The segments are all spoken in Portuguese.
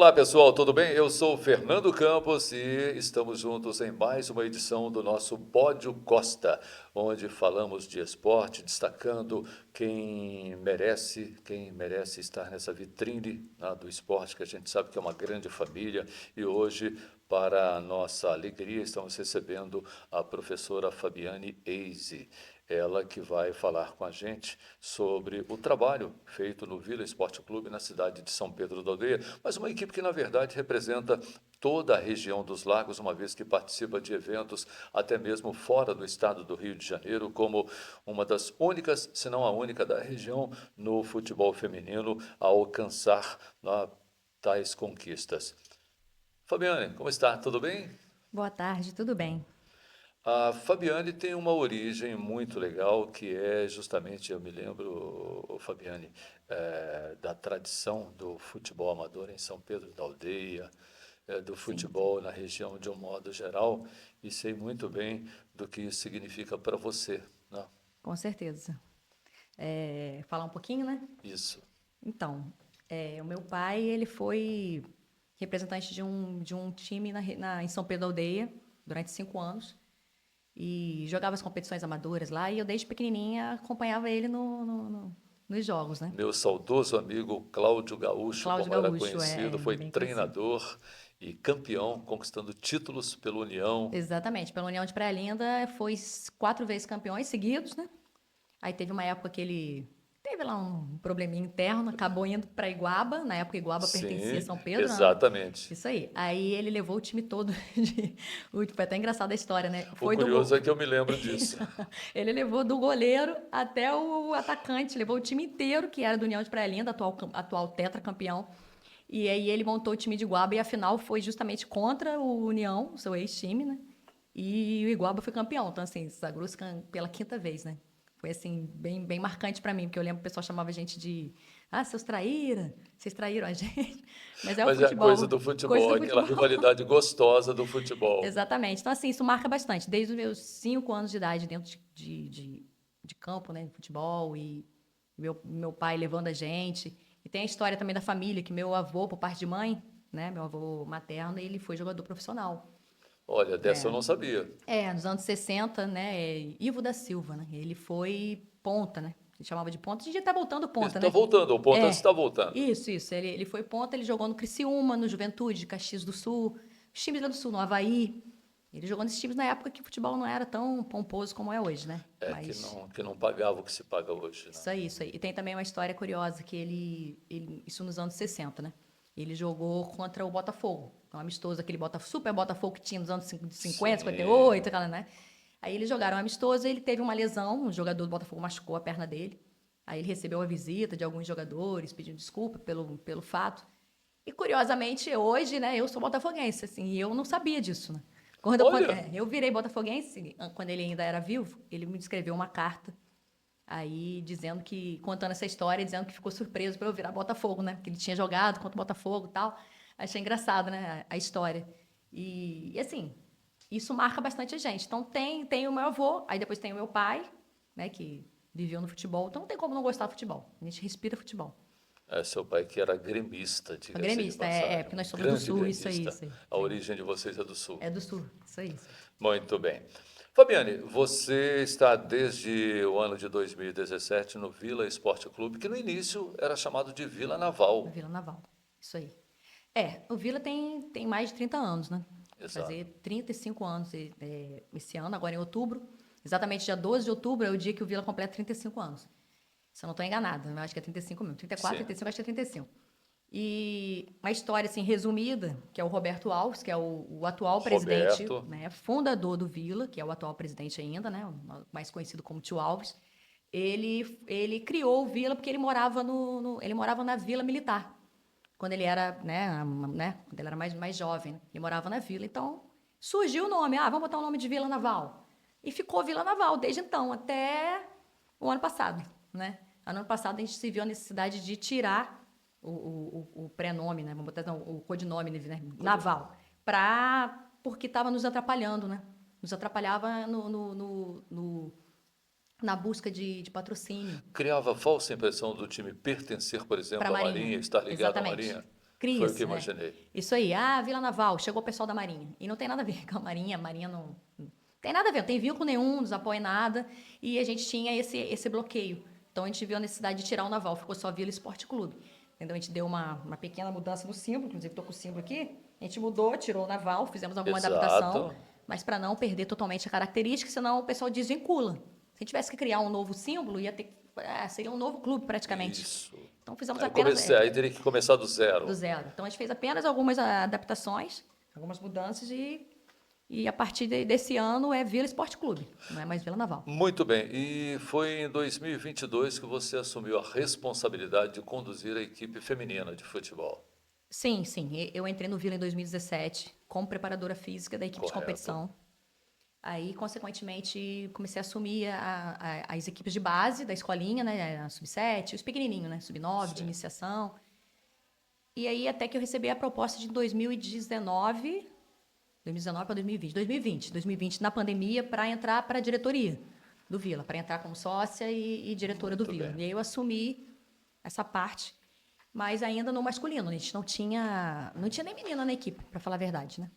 Olá pessoal, tudo bem? Eu sou o Fernando Campos e estamos juntos em mais uma edição do nosso Pódio Costa, onde falamos de esporte, destacando quem merece estar nessa vitrine, né, do esporte, que a gente sabe que é uma grande família. E hoje, para a nossa alegria, estamos recebendo a professora Fabiane Eise. Ela que vai falar com a gente sobre o trabalho feito no Vila Esporte Clube na cidade de São Pedro da Aldeia, mas uma equipe que, na verdade, representa toda a região dos Lagos, uma vez que participa de eventos até mesmo fora do estado do Rio de Janeiro, como uma das únicas, se não a única da região, no futebol feminino a alcançar, né, tais conquistas. Fabiane, como está? Tudo bem? Boa tarde, tudo bem? A Fabiane tem uma origem muito legal, que é justamente, eu me lembro, Fabiane, da tradição do futebol amador em São Pedro da Aldeia, do Sim, futebol na região de um modo geral, e sei muito bem do que isso significa para você, né? com certeza. Falar um pouquinho, né? Isso. Então, o meu pai, ele foi representante de um time em São Pedro da Aldeia durante 5 anos e jogava as competições amadoras lá e eu desde pequenininha acompanhava ele nos jogos, né? Meu saudoso amigo Cláudio Gaúcho, Cláudio como era Gaúcho conhecido, é foi bem conhecido. treinador e campeão, conquistando títulos pela União. Exatamente, pela União de Praia Linda foi 4 vezes campeões seguidos, né? Aí teve uma época que ele teve lá um probleminha interno, acabou indo para Iguaba. Na época, Iguaba pertencia a Sim, São Pedro, né? exatamente. Isso aí. Aí ele levou o time todo foi até engraçada a história, né? O Foi do curioso é gol. que eu me lembro disso. Ele levou do goleiro até o atacante, levou o time inteiro, que era do União de Praia Linda, atual tetracampeão. E aí ele montou o time de Iguaba e a final foi justamente contra o União, o seu ex-time, né? E o Iguaba foi campeão. Então, assim, Zagruscan pela quinta vez, né? Foi, assim, bem, bem marcante pra mim, porque eu lembro que o pessoal chamava a gente de seus traíra, vocês traíram a gente. Mas é o Mas é a coisa futebol, do coisa futebol, do aquela futebol. rivalidade gostosa do futebol. Exatamente. Então, assim, isso marca bastante. Desde os meus 5 anos de idade, dentro de campo, né? De futebol, e meu pai levando a gente. E tem a história também da família, que meu avô, por parte de mãe, né? Meu avô materno, ele foi jogador profissional. Olha, dessa eu É, não sabia. nos anos 60, né? Ivo da Silva, né? Ele foi ponta, né? Ele chamava de ponta. Hoje em dia tá voltando ponta, Está né? voltando, o Ponta É, está voltando. isso. Ele foi ponta, ele jogou no Criciúma, no Juventude, Caxias do Sul, os times lá do Sul, no Havaí. Ele jogou nesses times na época que o futebol não era tão pomposo como é hoje, né? É Mas que não pagava o que se paga hoje, né? isso aí, isso aí. E tem também uma história curiosa que isso nos anos 60, né? Ele jogou contra o Botafogo, um amistoso, aquele Super Botafogo que tinha nos anos 50, Sim. 58, aquela, né? Aí eles jogaram um amistoso, ele teve uma lesão, um jogador do Botafogo machucou a perna dele. Aí ele recebeu a visita de alguns jogadores, pedindo desculpa pelo fato. E curiosamente, hoje, né, eu sou botafoguense, assim, e eu não sabia disso, né? Olha, Eu virei botafoguense, quando ele ainda era vivo, ele me escreveu uma carta aí dizendo contando essa história, dizendo que ficou surpreso por eu virar Botafogo, né? Que ele tinha jogado contra o Botafogo e tal. Achei engraçado, né, a história. E assim, isso marca bastante a gente. Então tem o meu avô, aí depois tem o meu pai, né, que viveu no futebol. Então não tem como não gostar do futebol. A gente respira futebol. seu pai que era gremista, A diga-se de gremista, passagem, porque um nós somos do grande sul, isso aí, gremista. isso aí. A origem de vocês é do Sul. É do sul, isso aí, isso aí. Muito bem. Fabiane, você está desde o ano de 2017 no Vila Esporte Clube, que no início era chamado de Vila No Naval. Vila Naval, isso aí. O Vila tem mais de 30 anos, né? Vai Exato. fazer 35 anos esse ano, agora em outubro. Exatamente dia 12 de outubro é o dia que o Vila completa 35 anos. Se eu não estou enganada, eu acho que é 35 mesmo. 34, Sim. 35, acho que é 35. E uma história assim resumida, que é o Roberto Alves, que é o atual presidente, Roberto. né, fundador do Vila, que é o atual presidente ainda, né, mais conhecido como Tio Alves. Ele criou o Vila porque ele morava ele morava na Vila Militar quando ele era, quando ele era mais jovem, né? Ele morava na vila. Então, surgiu o nome, vamos botar o nome de Vila Naval. E ficou Vila Naval desde então, até o ano passado, né? Ano passado a gente se viu a necessidade de tirar o pré-nome, né? Vamos botar não, o codinome, né? Codinome. Naval, porque estava nos atrapalhando, né? Nos atrapalhava na busca de patrocínio Criava a falsa impressão do time pertencer, por para a exemplo, à Marinha. Marinha, estar ligado à Exatamente. Marinha. Foi o que Cria-se, né? imaginei. Isso aí, Vila Naval, chegou o pessoal da Marinha. E não tem nada a ver com a Marinha não tem nada a ver, não tem vínculo nenhum, não nos apoia em nada. E a gente tinha esse bloqueio. Então a gente viu a necessidade de tirar o Naval, ficou só Vila Esporte Clube. Entendeu? A gente deu uma pequena mudança no símbolo, inclusive estou com o símbolo aqui. A gente mudou, tirou o Naval, fizemos alguma adaptação, Exato. mas para não perder totalmente a característica, senão o pessoal desvincula. Se a gente tivesse que criar um novo símbolo, ia ter, seria um novo clube praticamente. Isso. Então fizemos Aí, apenas aí teria que começar do do zero. zero. Então a gente fez apenas algumas adaptações, algumas mudanças e a partir desse ano é Vila Esporte Clube, não é mais Vila Naval. Muito bem. E foi em 2022 que você assumiu a responsabilidade de conduzir a equipe feminina de futebol. Sim, sim. Eu entrei no Vila em 2017 como preparadora física da equipe de Correto. competição. Aí, consequentemente, comecei a assumir as equipes de base da escolinha, né? A sub-7, os pequenininhos, né? Sub-9, de Sim. iniciação. E aí, até que eu recebi a proposta de 2019 para 2020, na pandemia, para entrar para a diretoria do Vila, para entrar como sócia e diretora do Muito Vila. bem. E aí eu assumi essa parte, mas ainda no masculino. A gente não tinha nem menina na equipe, para falar a verdade, né?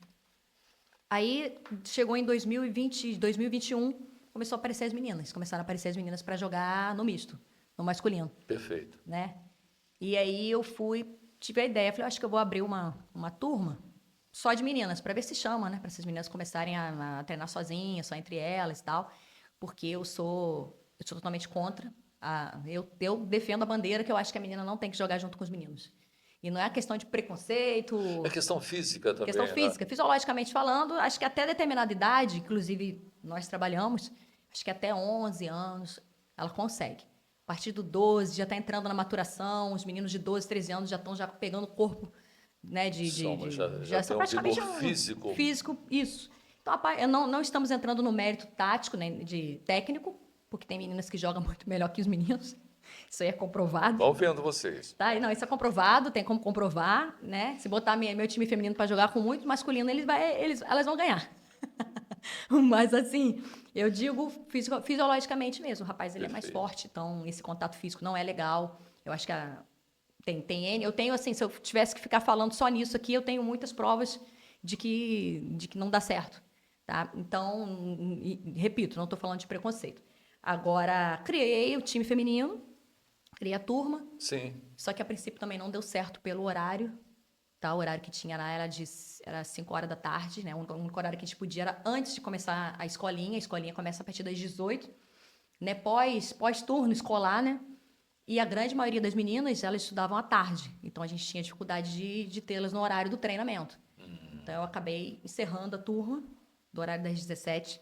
Aí chegou em 2020, 2021, começou a aparecer as meninas. Começaram a aparecer as meninas para jogar no misto, no masculino, Perfeito. né? E aí eu tive a ideia, falei, acho que eu vou abrir uma turma só de meninas, para ver se chama, né? Para essas meninas começarem a treinar sozinhas, só entre elas e tal. Porque eu sou totalmente contra. Eu defendo a bandeira que eu acho que a menina não tem que jogar junto com os meninos. E não é questão de É preconceito, questão física questão também, né? física. Fisiologicamente falando, acho que até determinada idade, inclusive nós trabalhamos, acho que até 11 anos ela consegue. A partir do 12 já está entrando na maturação, os meninos de 12, 13 anos já estão já pegando o corpo, né, Já já tem são um praticamente vigor um físico. físico, isso. Então, não estamos entrando no mérito tático, né, de técnico, porque tem meninas que jogam muito melhor que os meninos, isso aí é comprovado. Vão vendo vocês. Tá? Não, isso é comprovado, tem como comprovar, né? Se botar meu time feminino para jogar com muito masculino, elas vão ganhar. Mas assim, eu digo fisiologicamente mesmo, o rapaz ele é mais Perfeito. forte, então esse contato físico não é legal. Eu acho que tem N, eu tenho assim, se eu tivesse que ficar falando só nisso aqui, eu tenho muitas provas de que não dá certo, tá? Então, repito, não estou falando de preconceito. Agora, criei o time feminino, criei a turma, Sim. só que a princípio também não deu certo pelo horário, tá? O horário que tinha lá era 5 horas da tarde, né? O único horário que a gente podia era antes de começar a escolinha. A escolinha começa a partir das 18, né? Pós-turno escolar, né? E a grande maioria das meninas, elas estudavam à tarde. Então, a gente tinha dificuldade de tê-las no horário do treinamento. Então, eu acabei encerrando a turma do horário das 17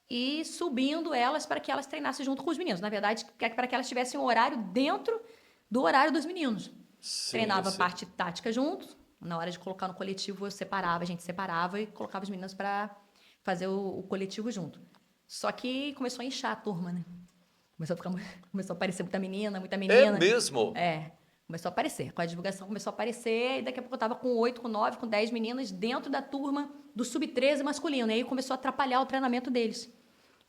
e subindo elas para que elas treinassem junto com os meninos. Na verdade, para que elas tivessem um horário dentro do horário dos meninos. Sim, Treinava a sim. parte tática junto. Na hora de colocar no coletivo, a gente separava e colocava as meninas para fazer o coletivo junto. Só que começou a inchar a turma, né? Começou a aparecer muita menina, muita É menina. mesmo? Começou a aparecer. Com a divulgação começou a aparecer, e daqui a pouco eu estava com 8, com 9, com 10 meninas dentro da turma do sub-13 masculino. E aí começou a atrapalhar o treinamento deles.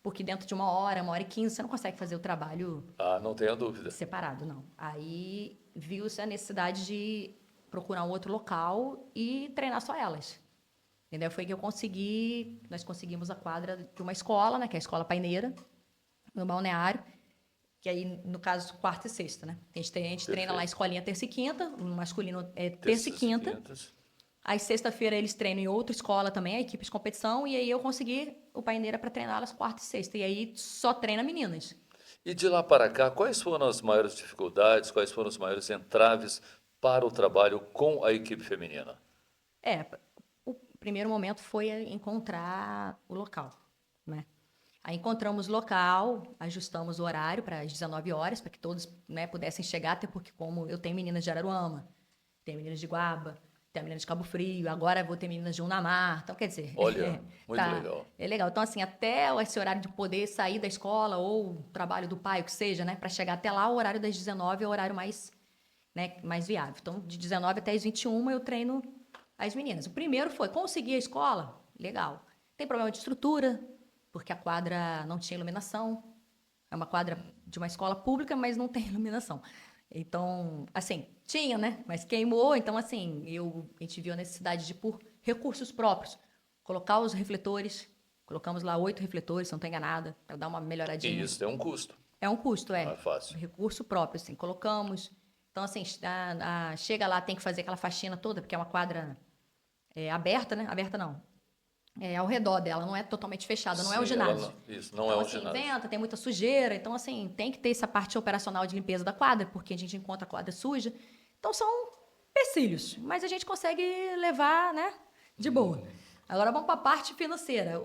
Porque dentro de 1 hora e 15, você não consegue fazer o trabalho Ah, não tenha dúvida. separado, não. Aí viu-se a necessidade de procurar um outro local e treinar só elas. Entendeu? Foi que nós conseguimos a quadra de uma escola, né, que é a Escola Paineira, no Balneário, que aí, no caso, quarta e sexta, né? A gente treina lá a Perfeito. escolinha terça e quinta, o masculino é terça e Terças e quinta. quintas. Aí, sexta-feira, eles treinam em outra escola também, a equipe de competição, e aí eu consegui o Paineira para treiná-las quarta e sexta. E aí só treina meninas. E de lá para cá, quais foram as maiores dificuldades, quais foram os maiores entraves para o trabalho com a equipe feminina? É, o primeiro momento foi encontrar o local, né? Aí encontramos o local, ajustamos o horário para as 19 horas, para que todos, né, pudessem chegar, até porque como eu tenho meninas de Araruama, tenho meninas de Guaba, tenho meninas de Cabo Frio, agora vou ter meninas de Unamar, então quer dizer, Olha, muito tá, legal. é legal. Então assim, até esse horário de poder sair da escola ou trabalho do pai, o que seja, né, para chegar até lá, o horário das 19 é o horário mais, né, mais viável. Então, de 19 até as 21 eu treino as meninas. O primeiro foi conseguir a escola, legal. Tem problema de estrutura, porque a quadra não tinha iluminação. É uma quadra de uma escola pública, mas não tem iluminação. Então, assim, tinha, né? Mas queimou, então, assim, a gente viu a necessidade de, por recursos próprios, colocar os refletores. Colocamos lá 8 refletores, se não estou enganada, para dar uma E melhoradinha. isso tem um custo, É um custo, não é fácil. recurso próprio, assim, colocamos. Então, assim, chega lá, tem que fazer aquela faxina toda, porque é uma quadra aberta, né? Aberta não. É ao redor dela, não é totalmente fechada, não é um Sim, ela ginásio. não, isso não é Então, um assim, ginásio. venta, tem muita sujeira. Então, assim, tem que ter essa parte operacional de limpeza da quadra, porque a gente encontra a quadra suja. Então, são empecilhos, mas a gente consegue levar, né, de boa. Agora, vamos para a parte financeira.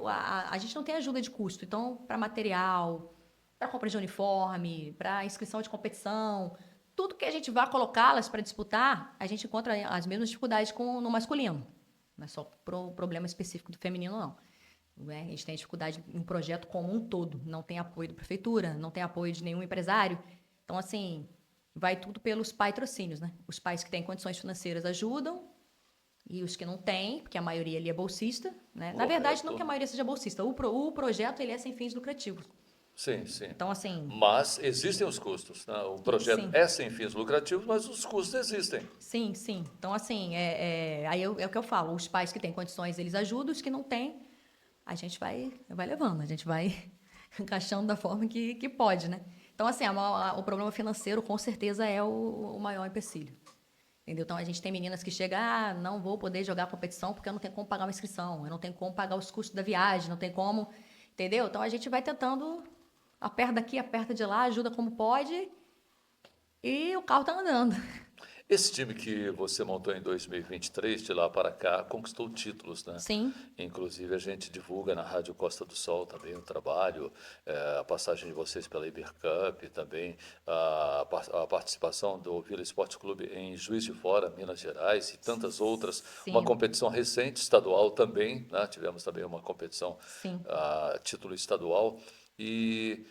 A gente não tem ajuda de custo. Então, para material, para compra de uniforme, para inscrição de competição, tudo que a gente vá colocá-las para disputar, a gente encontra as mesmas dificuldades no masculino. Não é só pro problema específico do feminino, não. Né? A gente tem dificuldade em um projeto como um todo. Não tem apoio da prefeitura, não tem apoio de nenhum empresário. Então, assim, vai tudo pelos patrocínios, né? Os pais que têm condições financeiras ajudam e os que não têm, porque a maioria ali é bolsista, né? Na verdade, não que a Correto. maioria seja bolsista. O projeto, ele é sem fins lucrativos. Sim, sim. Então, assim, Mas existem os custos, né? O projeto sim. é sem fins lucrativos, mas os custos existem. Sim, sim. Então, assim, aí é o que eu falo. Os pais que têm condições, eles ajudam. Os que não têm, a gente vai levando. A gente vai encaixando da forma que pode, né? Então, assim, o problema financeiro, com certeza, é o maior empecilho. Entendeu? Então, a gente tem meninas que chegam, não vou poder jogar a competição porque eu não tenho como pagar uma inscrição. Eu não tenho como pagar os custos da viagem, não tem como... Entendeu? Então, a gente vai tentando, aperta daqui, aperta de lá, ajuda como pode e o carro tá andando. Esse time que você montou em 2023, de lá para cá, conquistou títulos, né? Sim, Inclusive, a gente divulga na Rádio Costa do Sol também o trabalho, a passagem de vocês pela Iber Cup, também a participação do Vila Esporte Clube em Juiz de Fora, Minas Gerais, e tantas outras. Uma sim, competição recente, estadual também, né? Tivemos também uma competição sim. a título estadual. E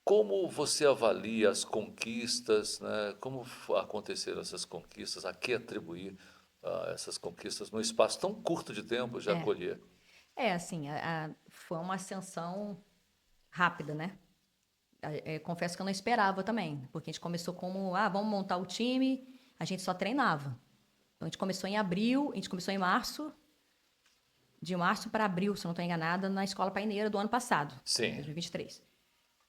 como você avalia as conquistas, né? Como aconteceram essas conquistas? A que atribuir essas conquistas num espaço tão curto de tempo já É, colher? assim, foi uma ascensão rápida, né? Confesso que eu não esperava também, porque a gente começou como, vamos montar o time, a gente só treinava. Então, a gente começou em abril, a gente começou em março, de março para abril, se eu não estou enganada, na Escola Paineira do ano passado, Sim, 2023.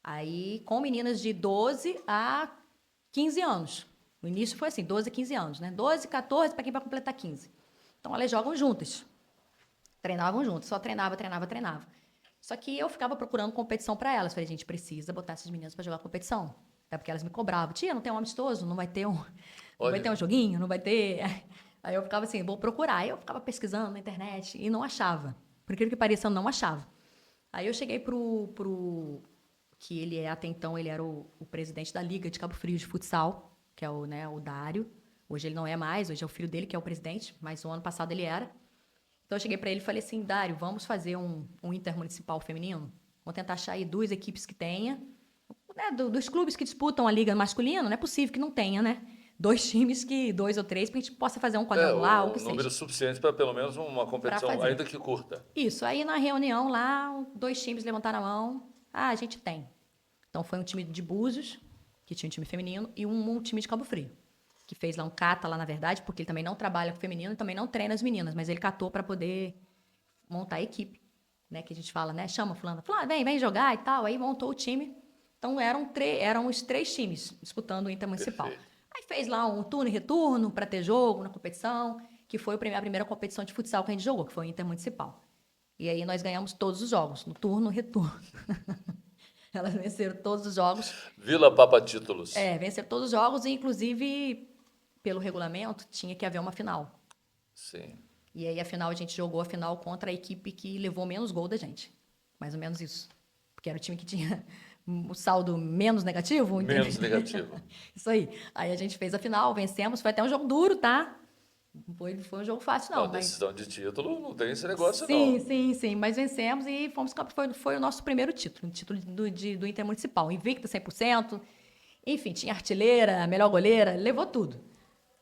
Aí, com meninas de 12 a 15 anos. O início foi assim, 12 a 15 anos, né? 12, 14, para quem vai completar 15. Então, elas jogam juntas. Treinavam juntas, só treinava, treinava, treinava. Só que eu ficava procurando competição para elas. Falei, gente, precisa botar essas meninas para jogar competição. Até porque elas me cobravam. Tia, não tem um amistoso? Não vai ter olha, um joguinho? Não vai ter... Aí eu ficava assim, vou procurar. Aí eu ficava pesquisando na internet e não achava. Por incrível que pareça, eu não achava. Aí eu cheguei que ele até então, ele era o presidente da Liga de Cabo Frio de Futsal, que é o Dário. Hoje ele não é mais, hoje é o filho dele que é o presidente, mas o ano passado ele era. Então eu cheguei para ele e falei assim, Dário, vamos fazer um intermunicipal feminino? Vamos tentar achar aí 2 equipes que tenha. Né, dos clubes que disputam a liga masculina, não é possível que não tenha, né? 2 times que, 2 ou 3, para a gente possa fazer um quadrangular, ou o que o número seja, suficiente para pelo menos uma para competição, fazer. ainda que curta. Isso, aí na reunião lá, 2 times levantaram a mão. A gente tem. Então foi um time de Búzios, que tinha um time feminino, e um time de Cabo Frio, que fez lá um cata lá, na verdade, porque ele também não trabalha com feminino e também não treina as meninas, mas ele catou para poder montar a equipe, né? Que a gente fala, né? Chama fulano, fulano, vem jogar e tal. Aí montou o time. Então eram os 3 times disputando o Intermunicipal. Perfeito. Aí fez lá um turno e retorno para ter jogo na competição, que foi a primeira competição de futsal que a gente jogou, que foi o Intermunicipal. E aí nós ganhamos todos os jogos, no turno e retorno. Elas venceram todos os jogos. Vila Papa Títulos. Venceram todos os jogos e, inclusive, pelo regulamento, tinha que haver uma final. Sim. E aí, a gente jogou a final contra a equipe que levou menos gol da gente. Mais ou menos isso. Porque era o time que tinha o saldo menos negativo, entendeu? Menos negativo. Isso aí. Aí a gente fez a final, vencemos. Foi até um jogo duro, tá? Não foi um jogo fácil, Não, não. Mas decisão de título não tem esse negócio, sim, não. sim, sim. Mas vencemos e foi o nosso primeiro título. O título do Intermunicipal. Invicta 100%. Enfim, tinha artilheira, melhor goleira, levou tudo.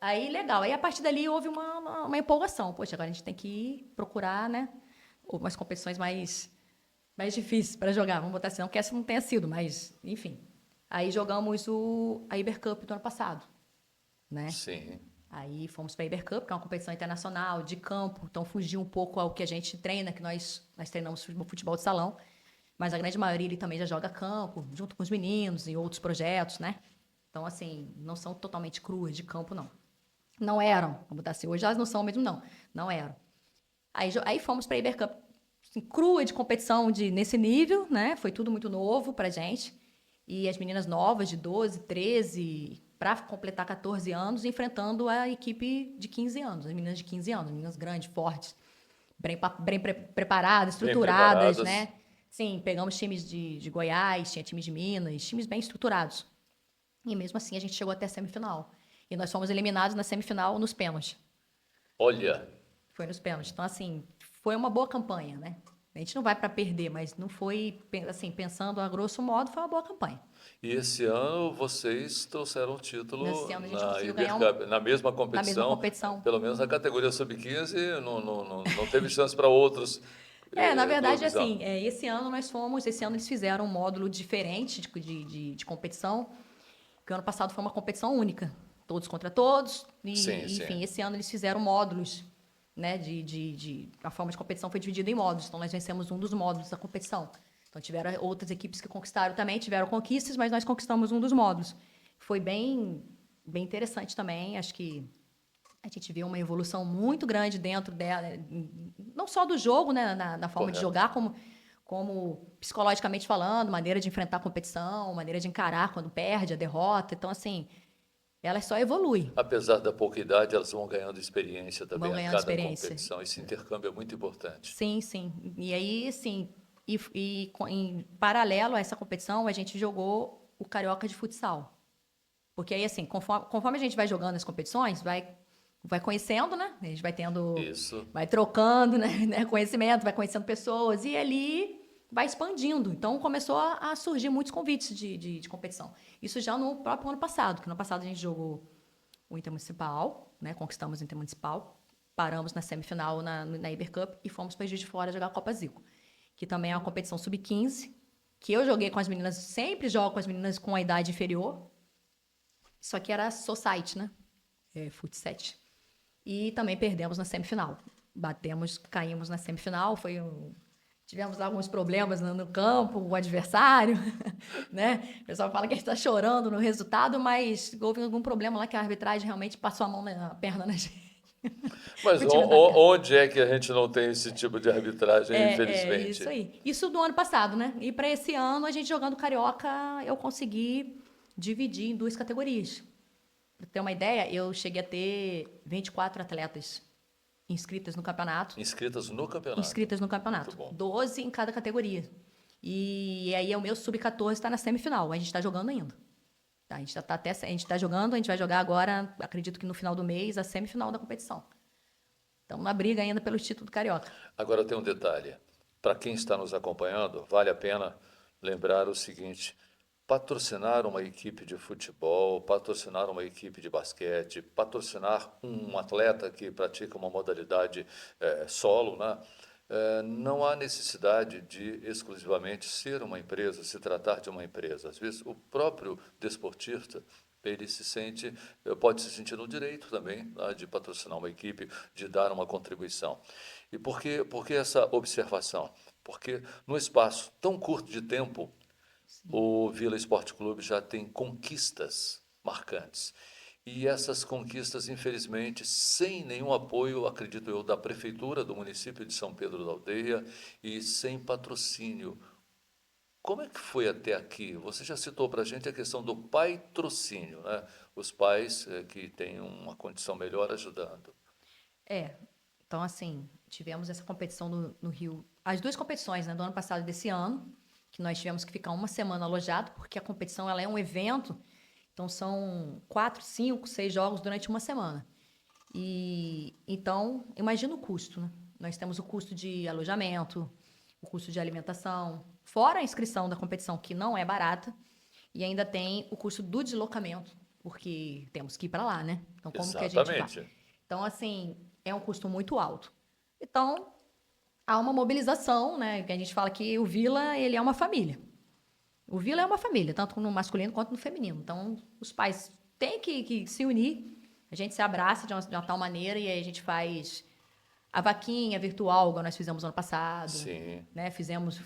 Aí, legal. Aí, a partir dali, houve uma empolgação. Poxa, agora a gente tem que ir procurar, né? Umas competições mais difíceis para jogar. Vamos botar assim, não que essa não tenha sido, mas, enfim. Aí jogamos a Iber Cup do ano passado, né? Sim. Aí fomos para a Iber Cup, que é uma competição internacional de campo, então fugiu um pouco ao que a gente treina, que nós treinamos futebol de salão, mas a grande maioria ele também já joga campo, junto com os meninos e outros projetos, né? Então, assim, não são totalmente cruas de campo, não. Não eram, como está assim, hoje elas não são mesmo, não. Não eram. Aí fomos para a Iber Cup, assim, crua de competição nesse nível, né? Foi tudo muito novo pra gente. E as meninas novas, de 12, 13, para completar 14 anos, enfrentando a equipe de 15 anos, as meninas de 15 anos, meninas grandes, fortes, preparadas, Bem estruturadas, preparadas. né? Sim, pegamos times de Goiás, tinha times de Minas, times bem estruturados. E mesmo assim a gente chegou até a semifinal. E nós fomos eliminados na semifinal nos pênaltis. Olha, Foi nos pênaltis. Então, assim, foi uma boa campanha, né? A gente não vai para perder, mas não foi, assim, pensando a grosso modo, foi uma boa campanha. e esse ano vocês trouxeram o Nesse título ano a gente na conseguiu ganhar Ibercup, na mesma na mesma competição, competição. pelo menos na categoria sub-15, não teve chance para outros Na verdade, clubes, assim, não. esse ano eles fizeram um módulo diferente de competição, que o ano passado foi uma competição única, todos contra todos, Sim, e, sim. enfim, esse ano eles fizeram módulos, né, a forma de competição foi dividida em módulos, então nós vencemos um dos módulos da competição. Então tiveram outras equipes que conquistaram também, tiveram conquistas, mas nós conquistamos um dos módulos. Foi bem interessante também, acho que a gente vê uma evolução muito grande dentro dela, não só do jogo, né, na forma de Correto. jogar, como psicologicamente falando, maneira de enfrentar a competição, maneira de encarar quando perde, a derrota. Então, assim, ela só evolui, Apesar da pouca idade, elas vão ganhando experiência vão também a ganhando cada experiência. competição. Esse intercâmbio é muito importante. Sim, sim. E aí, assim, em paralelo a essa competição, a gente jogou o Carioca de futsal. Porque aí, assim, conforme a gente vai jogando as competições, vai conhecendo, né? A gente vai tendo, Isso. vai trocando, né, conhecimento, vai conhecendo pessoas e ali vai expandindo. Então começou a surgir muitos convites de competição. Isso já no próprio ano passado, que no ano passado a gente jogou o Intermunicipal, né? Conquistamos o Intermunicipal, paramos na semifinal na Iber Cup e fomos para Juiz de Fora jogar a Copa Zico, que também é uma competição sub-15, que eu joguei com as meninas, sempre jogo com as meninas com a idade inferior, só que era society, né? Futsal. E também perdemos na semifinal. Caímos na semifinal, tivemos alguns problemas no campo, o adversário, né? O pessoal fala que a gente está chorando no resultado, mas houve algum problema lá que a arbitragem realmente passou a mão na perna na gente. Mas O time da perna. onde é que a gente não tem esse tipo de arbitragem, É isso infelizmente? aí. Isso do ano passado, né? E para esse ano, a gente jogando Carioca, eu consegui dividir em duas categorias. Para ter uma ideia, eu cheguei a ter 24 atletas inscritas no campeonato. Inscritas no campeonato. Inscritas no Muito campeonato. bom. 12 em cada categoria. E aí o meu sub-14 está na semifinal. A gente está jogando ainda. Tá, a gente tá jogando, a gente vai jogar agora, acredito que no final do mês, a semifinal da competição. Estamos na briga ainda pelo título do Carioca. Agora tem um detalhe. Para quem está nos acompanhando, vale a pena lembrar o seguinte: patrocinar uma equipe de futebol, patrocinar uma equipe de basquete, patrocinar um atleta que pratica uma modalidade solo, né? Não há necessidade de exclusivamente ser uma empresa, se tratar de uma empresa. Às vezes, o próprio desportista ele pode se sentir no direito também, né, de patrocinar uma equipe, de dar uma contribuição. E por que essa observação? Porque num espaço tão curto de tempo, Sim. o Vila Esporte Clube já tem conquistas marcantes. E essas conquistas, infelizmente, sem nenhum apoio, acredito eu, da Prefeitura do município de São Pedro da Aldeia e sem patrocínio. Como é que foi até aqui? Você já citou para a gente a questão do patrocínio, né? Os pais que têm uma condição melhor ajudando. É, então assim, tivemos essa competição no Rio, as duas competições, né, do ano passado e desse ano, que nós tivemos que ficar uma semana alojado, porque a competição ela é um evento, então são 4, 5, 6 jogos durante uma semana. E então, imagina o custo, né? Nós temos o custo de alojamento, o custo de alimentação, fora a inscrição da competição, que não é barata, e ainda tem o custo do deslocamento, porque temos que ir para lá, né? Então, como que a gente vai? Exatamente. Então, assim, é um custo muito alto. Então, há uma mobilização, né? Que a gente fala que o Vila, ele é uma família. O Vila é uma família, tanto no masculino quanto no feminino. Então, os pais têm que se unir, a gente se abraça de uma tal maneira e aí a gente faz a vaquinha virtual, igual nós fizemos ano passado, Sim, né? Fizemos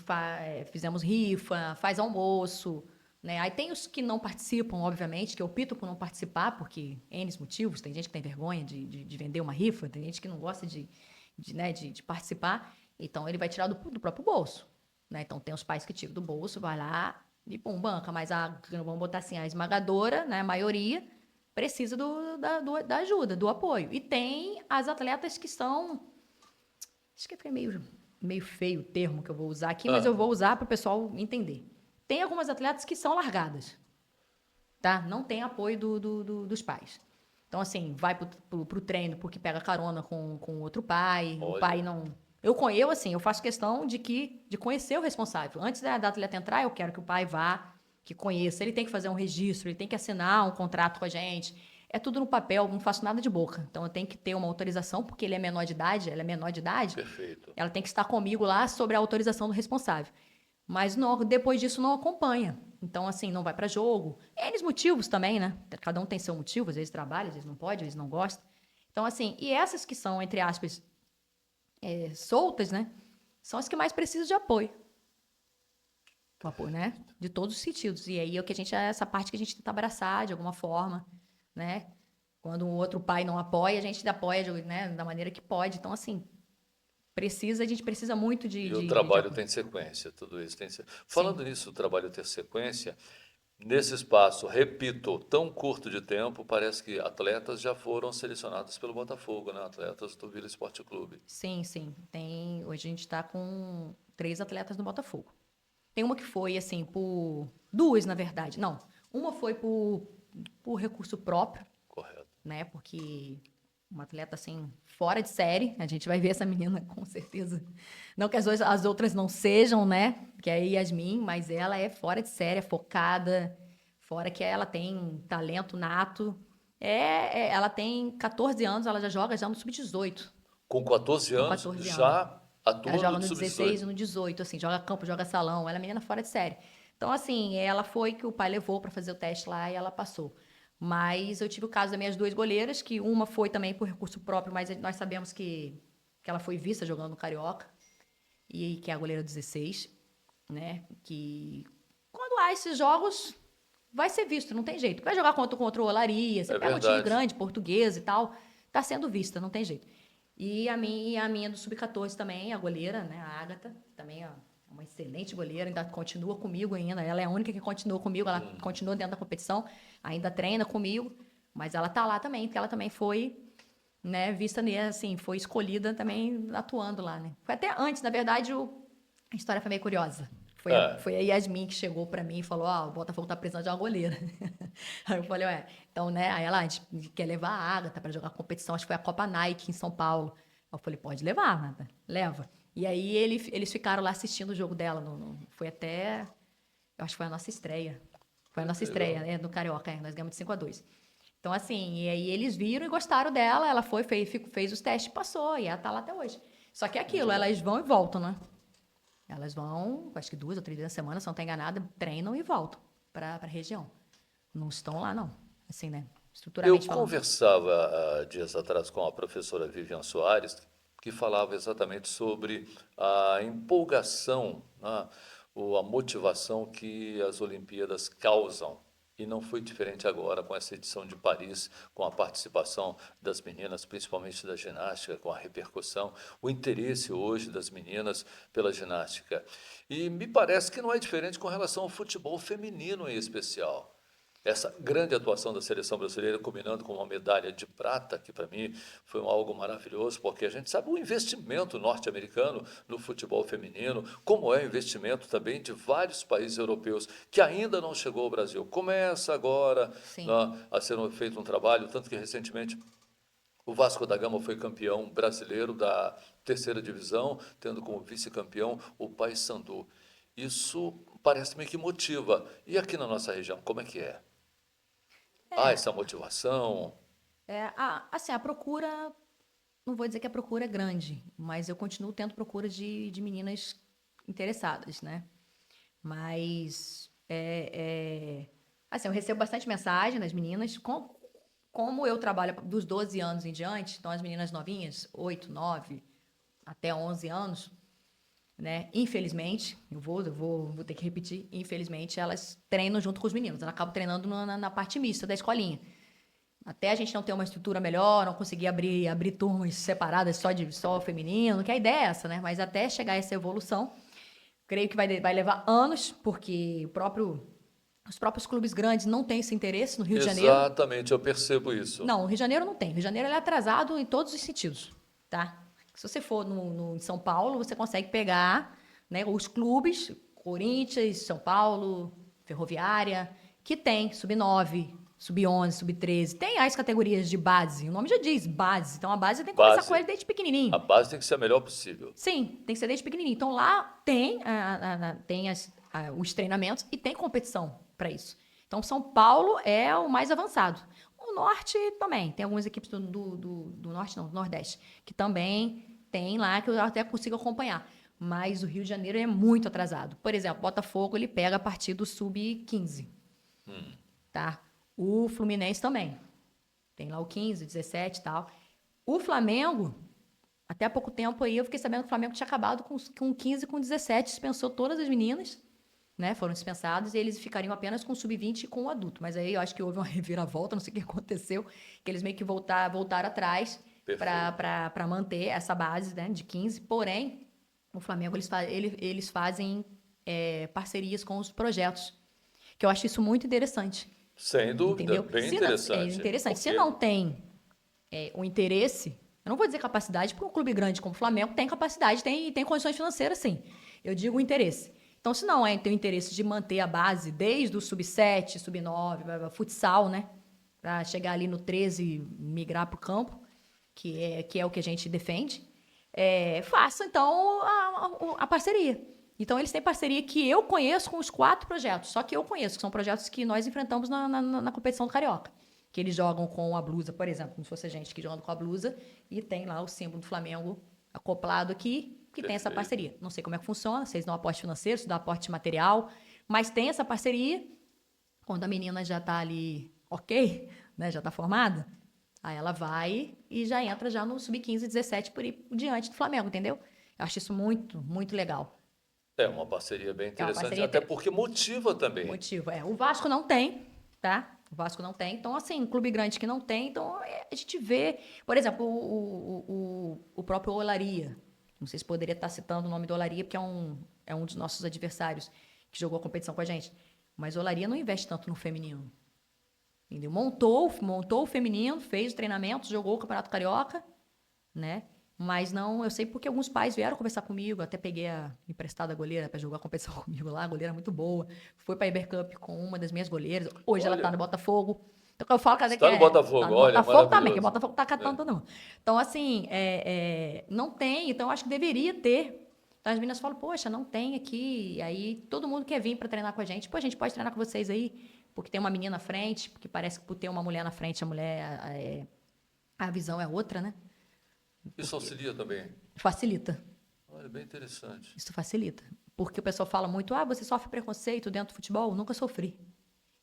rifa, faz almoço, né? Aí tem os que não participam, obviamente, que optam por não participar, porque N motivos, tem gente que tem vergonha de vender uma rifa, tem gente que não gosta de participar, então ele vai tirar do próprio bolso, né? Então tem os pais que tiram do bolso, vai lá e pum, banca, mas vamos botar assim, a esmagadora, né, a maioria, precisa da ajuda, do apoio. E tem as atletas que são. Acho que fica meio feio o termo que eu vou usar aqui, mas eu ah, vou usar para o pessoal entender. Tem algumas atletas que são largadas, tá? Não tem apoio dos pais. Então, assim, vai pro treino porque pega carona com outro pai, o pai olha, não. Assim, eu faço questão de conhecer o responsável. Antes da atleta entrar, eu quero que o pai vá, que conheça. Ele tem que fazer um registro, ele tem que assinar um contrato com a gente. É tudo no papel, não faço nada de boca. Então, eu tenho que ter uma autorização, porque ele é menor de idade, ela é menor de idade. perfeito. Ela tem que estar comigo lá sobre a autorização do responsável. Mas depois disso não acompanha. Então, assim, não vai para jogo. N motivos também, né? Cada um tem seu motivo, às vezes trabalha, às vezes não pode, às vezes não gosta. Então, assim, e essas que são, entre aspas, soltas, né? São as que mais precisam de apoio. O apoio, né? De todos os sentidos. E aí é o que essa parte que a gente tenta abraçar de alguma forma, né? Quando o outro pai não apoia, a gente apoia, né, da maneira que pode. Então, assim, a gente precisa muito E o de trabalho apoio. tem sequência, tudo isso tem sequência. Sim. Falando nisso, o trabalho ter sequência, nesse espaço, repito, tão curto de tempo, parece que atletas já foram selecionados pelo Botafogo, né? Atletas do Vila Esporte Clube. Sim, sim. Hoje a gente está com 3 atletas no Botafogo. Tem uma que foi, assim, por. Duas, na verdade. Não. Uma foi por recurso próprio, Correto. né? Porque uma atleta, assim, fora de série. A gente vai ver essa menina, com certeza. Não que as outras não sejam, né? Que é a Yasmin, mas ela é fora de série, é focada. Fora que ela tem talento nato. Ela tem 14 anos, ela já joga já no sub-18. Com 14 Com anos, 14 anos. já Ela atua joga no no 16 e Sub-18. no 18, assim, joga campo, joga salão. Ela é menina fora de série. Então, assim, ela foi que o pai levou para fazer o teste lá e ela passou. Mas eu tive o caso das minhas duas goleiras, que uma foi também por recurso próprio, mas nós sabemos que ela foi vista jogando no Carioca, e que é a goleira 16, né? Que quando há esses jogos, vai ser visto, não tem jeito. Vai jogar contra o Olaria, você É pega um time verdade. grande, português e tal, tá sendo vista, não tem jeito. E a minha do Sub-14 também, a goleira, né, a Ágata, também é uma excelente goleira, ainda continua comigo ainda. Ela é a única que continua comigo, ela continua dentro da competição, ainda treina comigo, mas ela tá lá também, porque ela também foi, né, vista, assim, foi escolhida também atuando lá, né. Foi até antes, na verdade, a história foi meio curiosa. Foi a, É, foi a Yasmin que chegou pra mim e falou: o Botafogo tá precisando de uma goleira. Aí eu falei: ué, então, né? Aí ela, a gente quer levar a Agatha pra jogar competição, acho que foi a Copa Nike em São Paulo. Aí eu falei: pode levar, Agatha, leva. E aí eles ficaram lá assistindo o jogo dela. Foi até. Eu acho que foi a nossa estreia. Foi a olha nossa que estreia, legal. né? No Carioca, nós ganhamos de 5-2. Então, assim, e aí eles viram e gostaram dela, ela fez os testes e passou, e ela tá lá até hoje. Só que é Muito aquilo, bom. elas vão e voltam, né? Elas vão, acho que 2 ou 3 vezes na semana, se não estou enganada, treinam e voltam para a região. Não estão lá, não. Assim, né? Eu Estruturalmente falando. conversava dias atrás com a professora Vivian Soares, que falava exatamente sobre a empolgação, né, ou a motivação que as Olimpíadas causam. E não foi diferente agora com essa edição de Paris, com a participação das meninas, principalmente da ginástica, com a repercussão, o interesse hoje das meninas pela ginástica. E me parece que não é diferente com relação ao futebol feminino em especial. Essa grande atuação da seleção brasileira, combinando com uma medalha de prata, que para mim foi algo maravilhoso, porque a gente sabe o investimento norte-americano no futebol feminino, como é o investimento também de vários países europeus, que ainda não chegou ao Brasil. Começa agora, Sim. né, a ser feito um trabalho, tanto que recentemente o Vasco da Gama foi campeão brasileiro da terceira divisão, tendo como vice-campeão o Paysandu. Isso parece-me que motiva. E aqui na nossa região, como é que é? Há É, essa motivação? assim, a procura, não vou dizer que a procura é grande, mas eu continuo tendo procura de meninas interessadas, né? Mas Assim, eu recebo bastante mensagem das meninas. Como eu trabalho dos 12 anos em diante, então as meninas novinhas, 8, 9, até 11 anos, né? Infelizmente, vou ter que repetir, infelizmente, elas treinam junto com os meninos. Elas acabam treinando na parte mista da escolinha. Até a gente não ter uma estrutura melhor, não conseguir abrir turmas separadas só feminino, que a ideia é essa, né? Mas até chegar a essa evolução, creio que vai levar anos, porque os próprios clubes grandes não têm esse interesse no Rio de Janeiro. Exatamente, eu percebo isso. Não, o Rio de Janeiro não tem. O Rio de Janeiro ele é atrasado em todos os sentidos, tá? Se você for em São Paulo, você consegue pegar, né, os clubes, Corinthians, São Paulo, Ferroviária, que tem sub-9, sub-11, sub-13. Tem as categorias de base. O nome já diz, base. Então, a base tem que começar com ele desde pequenininho. A base tem que ser a melhor possível. Sim, tem que ser desde pequenininho. Então, lá tem, os treinamentos e tem competição para isso. Então, São Paulo é o mais avançado. O Norte também. Tem algumas equipes do Norte, não, do Nordeste, que também tem lá, que eu até consigo acompanhar. Mas o Rio de Janeiro é muito atrasado. Por exemplo, Botafogo, ele pega a partir do sub-15. Tá? O Fluminense também. Tem lá o 15, 17 e tal. O Flamengo, até há pouco tempo aí, eu fiquei sabendo que o Flamengo tinha acabado com 15, com 17, dispensou todas as meninas, né? Foram dispensadas e eles ficariam apenas com o sub-20 e com o adulto. Mas aí eu acho que houve uma reviravolta, não sei o que aconteceu, que eles meio que voltaram atrás para manter essa base, né, de 15. Porém, o Flamengo, eles fazem parcerias com os projetos, que eu acho isso muito interessante. Sem dúvida, Entendeu? bem Se interessante. é interessante. Porque... Se não tem o interesse, eu não vou dizer capacidade, porque um clube grande como o Flamengo tem capacidade, tem condições financeiras, sim. Eu digo o interesse. Então, se não tem o interesse de manter a base desde o sub-7, sub-9, futsal, né? Para chegar ali no 13 e migrar para o campo, que é o que a gente defende, faça, então, a parceria. Então, eles têm parceria que eu conheço com os 4 projetos, só que eu conheço, que são projetos que nós enfrentamos na competição do Carioca. Que eles jogam com a blusa, por exemplo, como se fosse a gente que joga com a blusa, e tem lá o símbolo do Flamengo acoplado aqui, que tem essa parceria. Não sei como é que funciona, vocês dão aporte financeiro, se dá aporte material, mas tem essa parceria. Quando a menina já está ali ok, né, já está formada, aí ela vai e já entra já no sub-15, 17 por ir diante do Flamengo, entendeu? Eu acho isso muito, muito legal. É uma parceria bem interessante, parceria até porque motiva também. Motivo, O Vasco não tem, tá? O Vasco não tem. Então, assim, um clube grande que não tem, então a gente vê... Por exemplo, o próprio Olaria. Não sei se poderia estar citando o nome do Olaria, porque é um dos nossos adversários que jogou a competição com a gente. Mas o Olaria não investe tanto no feminino. Entendeu? Montou o feminino, fez o treinamento, jogou o Campeonato Carioca, né? Mas não, eu sei porque alguns pais vieram conversar comigo, até peguei a emprestada goleira para jogar a competição comigo lá, a goleira muito boa. Foi para a Ibercup com uma das minhas goleiras. Hoje ela está no Botafogo. Então, eu falo que está no Botafogo, tá no olha, Botafogo também, que o maravilhoso. Botafogo tá catando não. Então, assim, não tem, então eu acho que deveria ter. Então, as meninas falam, poxa, não tem aqui. E aí, todo mundo quer vir para treinar com a gente. Pô, a gente pode treinar com vocês aí, porque tem uma menina na frente, porque parece que por ter uma mulher na frente, a visão é outra, né? Isso auxilia também. Facilita. Olha, bem interessante. Isso facilita. Porque o pessoal fala muito, você sofre preconceito dentro do futebol? Nunca sofri.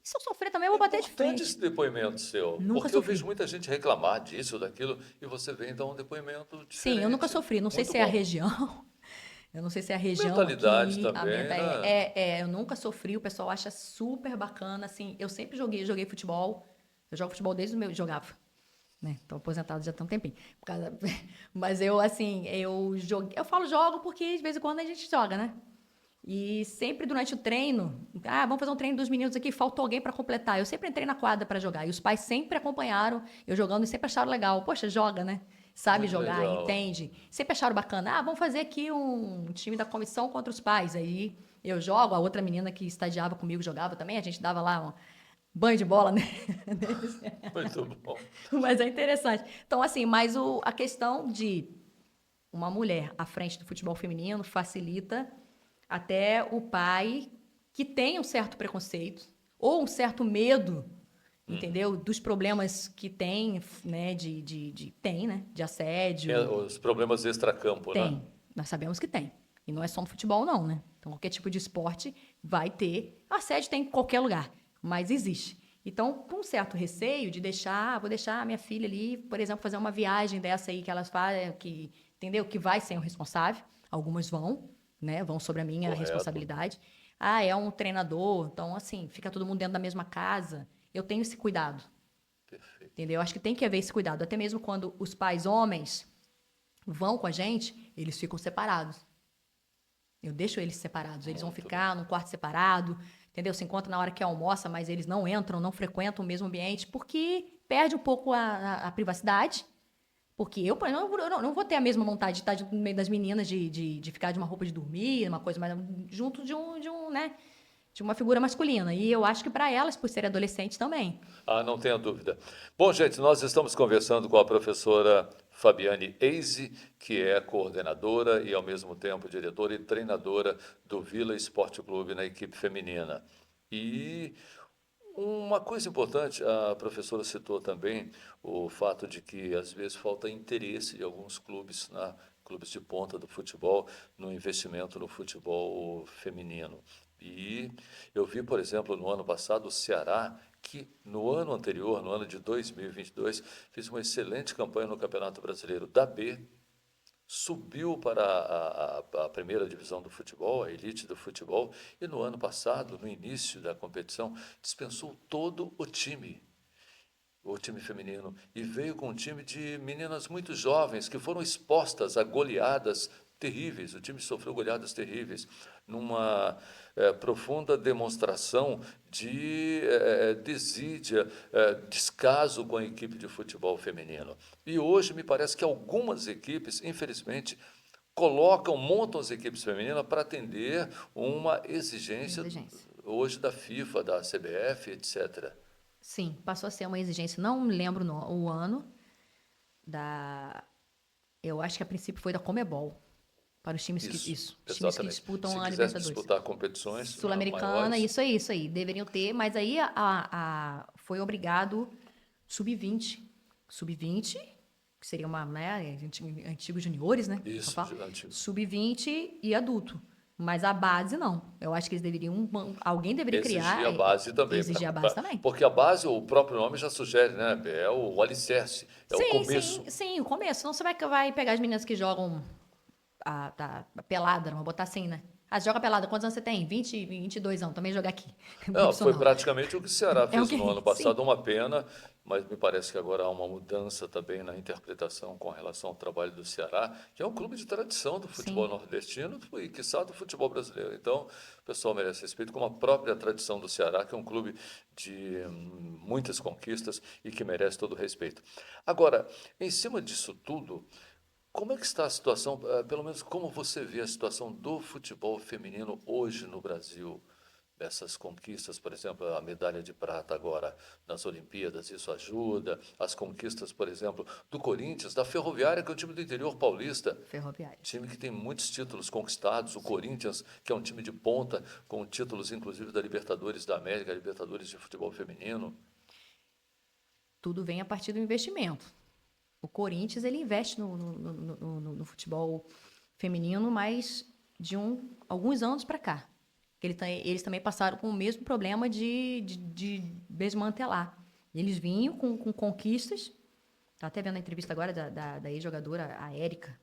E se eu sofrer também, eu vou bater de frente. Esse depoimento seu. Nunca porque sofri. Eu vejo muita gente reclamar disso, daquilo, e você vem dar um depoimento diferente. Sim, eu nunca sofri. Não sei se é a região. Eu não sei se é a região. Mentalidade também, né? Eu nunca sofri. O pessoal acha super bacana. Assim, eu sempre joguei futebol. Eu jogo futebol desde o meu... Jogava. Né? Tô aposentado já tem um tempinho. Mas eu falo jogo porque de vez em quando a gente joga, né? E sempre durante o treino, vamos fazer um treino dos meninos aqui, faltou alguém para completar. Eu sempre entrei na quadra para jogar. E os pais sempre acompanharam eu jogando e sempre acharam legal. Poxa, joga, né? Sabe muito jogar, legal. entende. Sempre acharam bacana. Vamos fazer aqui um time da comissão contra os pais. Aí eu jogo, a outra menina que estagiava comigo jogava também. A gente dava lá banho de bola, né? Muito bom. Mas é interessante. Então, assim, mas a questão de uma mulher à frente do futebol feminino facilita até o pai que tem um certo preconceito ou um certo medo, entendeu? Dos problemas que tem, né? De assédio. Os problemas extracampo, Tem. né? Nós sabemos que tem. E não é só no futebol, não, né? Então, qualquer tipo de esporte vai ter. Assédio tem em qualquer lugar, mas existe. Então, com um certo receio de vou deixar a minha filha ali, por exemplo, fazer uma viagem dessa aí que elas fazem, que, entendeu? Que vai ser o responsável. Algumas vão, né? Vão sobre a minha Correto. responsabilidade. Ah, é um treinador, então, assim, fica todo mundo dentro da mesma casa. Eu tenho esse cuidado, Perfeito. entendeu? Acho que tem que haver esse cuidado. Até mesmo quando os pais homens vão com a gente, eles ficam separados. Eu deixo eles separados. Eles vão Muito bem. ficar num quarto separado, entendeu? Se encontram na hora que almoça, mas eles não entram, não frequentam o mesmo ambiente, porque perde um pouco a privacidade. Porque eu, por exemplo, eu não vou ter a mesma vontade de estar no meio das meninas, de ficar de uma roupa de dormir, uma coisa mais junto né? De uma figura masculina. E eu acho que para elas, por serem adolescentes também. Ah, não tenha dúvida. Bom, gente, nós estamos conversando com a professora Fabiane Eise, que é coordenadora e, ao mesmo tempo, diretora e treinadora do Vila Esporte Clube na equipe feminina. E uma coisa importante, a professora citou também o fato de que, às vezes, falta interesse de alguns clubes, clubes de ponta do futebol, no investimento no futebol feminino. E eu vi, por exemplo, no ano passado, o Ceará, que no ano anterior, no ano de 2022, fez uma excelente campanha no Campeonato Brasileiro da B, subiu para a primeira divisão do futebol, a elite do futebol, e no ano passado, no início da competição, dispensou todo o time feminino, e veio com um time de meninas muito jovens que foram expostas a goleadas terríveis. O time sofreu goleadas terríveis, numa profunda demonstração de desídia, descaso com a equipe de futebol feminino. E hoje me parece que algumas equipes, infelizmente, montam as equipes femininas para atender uma exigência Exigência. hoje da FIFA, da CBF, etc. Sim, passou a ser uma exigência. Não me lembro o ano da. Eu acho que a princípio foi da Comebol. Para os times que. Isso, Isso, os times que exatamente. disputam Se a quisesse Libertadores. disputar competições Sul-Americana, maiores, isso aí. Deveriam ter, mas aí foi obrigado sub-20. Sub-20, que seria uma, né, antigos juniores, né? Só isso, fala. antigo. Sub-20 e adulto. Mas a base não. Eu acho que eles deveriam. Alguém deveria Exigir criar a base também, exigir a base também. porque a base, o próprio nome já sugere, né? É o alicerce, é o começo. Sim, o começo. Senão você vai pegar as meninas que jogam a pelada, vamos botar assim, né? Ah, você joga pelada, quantos anos você tem? 22 anos, também jogar aqui, no Não, foi profissional. praticamente o que o Ceará É o fez no quê? ano Sim. passado, uma pena, mas me parece que agora há uma mudança também na interpretação com relação ao trabalho do Ceará, que é um clube de tradição do futebol Sim. nordestino e, quiçá, do futebol brasileiro. Então, o pessoal merece respeito, como a própria tradição do Ceará, que é um clube de muitas conquistas e que merece todo o respeito. Agora, em cima disso tudo, como é que está a situação, pelo menos como você vê a situação do futebol feminino hoje no Brasil? Essas conquistas, por exemplo, a medalha de prata agora nas Olimpíadas, isso ajuda. As conquistas, por exemplo, do Corinthians, da Ferroviária, que é um time do interior paulista, Ferroviária. time que tem muitos títulos conquistados. O Corinthians, que é um time de ponta, com títulos inclusive da Libertadores da América, Libertadores de futebol feminino. Tudo vem a partir do investimento. O Corinthians, ele investe no futebol feminino, mas alguns anos para cá. Eles também passaram com o mesmo problema de desmantelar. Eles vinham com conquistas. Estava até vendo a entrevista agora da ex-jogadora, a Érica,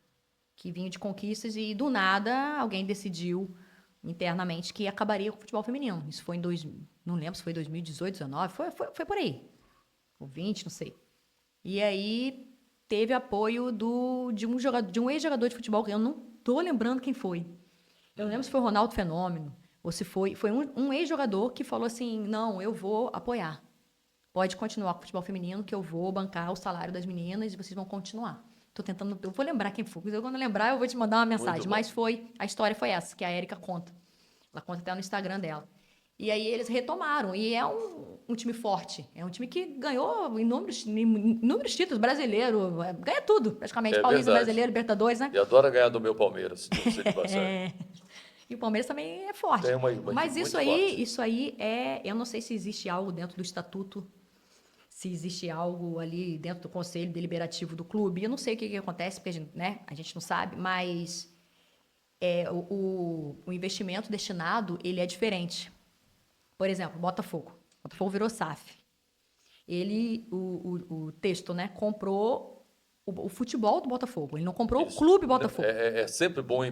que vinha de conquistas e, do nada, alguém decidiu internamente que acabaria com o futebol feminino. Isso foi não lembro se foi 2018, 2019, foi por aí. Ou 20, não sei. E aí teve apoio de um ex-jogador de futebol, que eu não tô lembrando quem foi. Eu não lembro se foi o Ronaldo Fenômeno, ou se foi um ex-jogador que falou assim, não, eu vou apoiar. Pode continuar com o futebol feminino, que eu vou bancar o salário das meninas e vocês vão continuar. Eu vou lembrar quem foi. Quando eu lembrar, eu vou te mandar uma Muito mensagem. bom. Mas a história foi essa, que a Érica conta. Ela conta até no Instagram dela. E aí eles retomaram. E é um time forte. É um time que ganhou inúmeros títulos brasileiro. Ganha tudo, praticamente. É Paulista, verdade. Brasileiro, Libertadores, né? E adora ganhar do meu Palmeiras, diga-se de passagem. É. E o Palmeiras também é forte. Tem uma equipe Mas muito forte. isso aí é. Eu não sei se existe algo dentro do estatuto, se existe algo ali dentro do conselho deliberativo do clube. Eu não sei o que acontece, porque a gente não sabe, mas o investimento destinado, ele é diferente. Por exemplo, Botafogo. Botafogo virou SAF. O texto, né, comprou o futebol do Botafogo. Ele não comprou Isso. o clube Botafogo. É sempre bom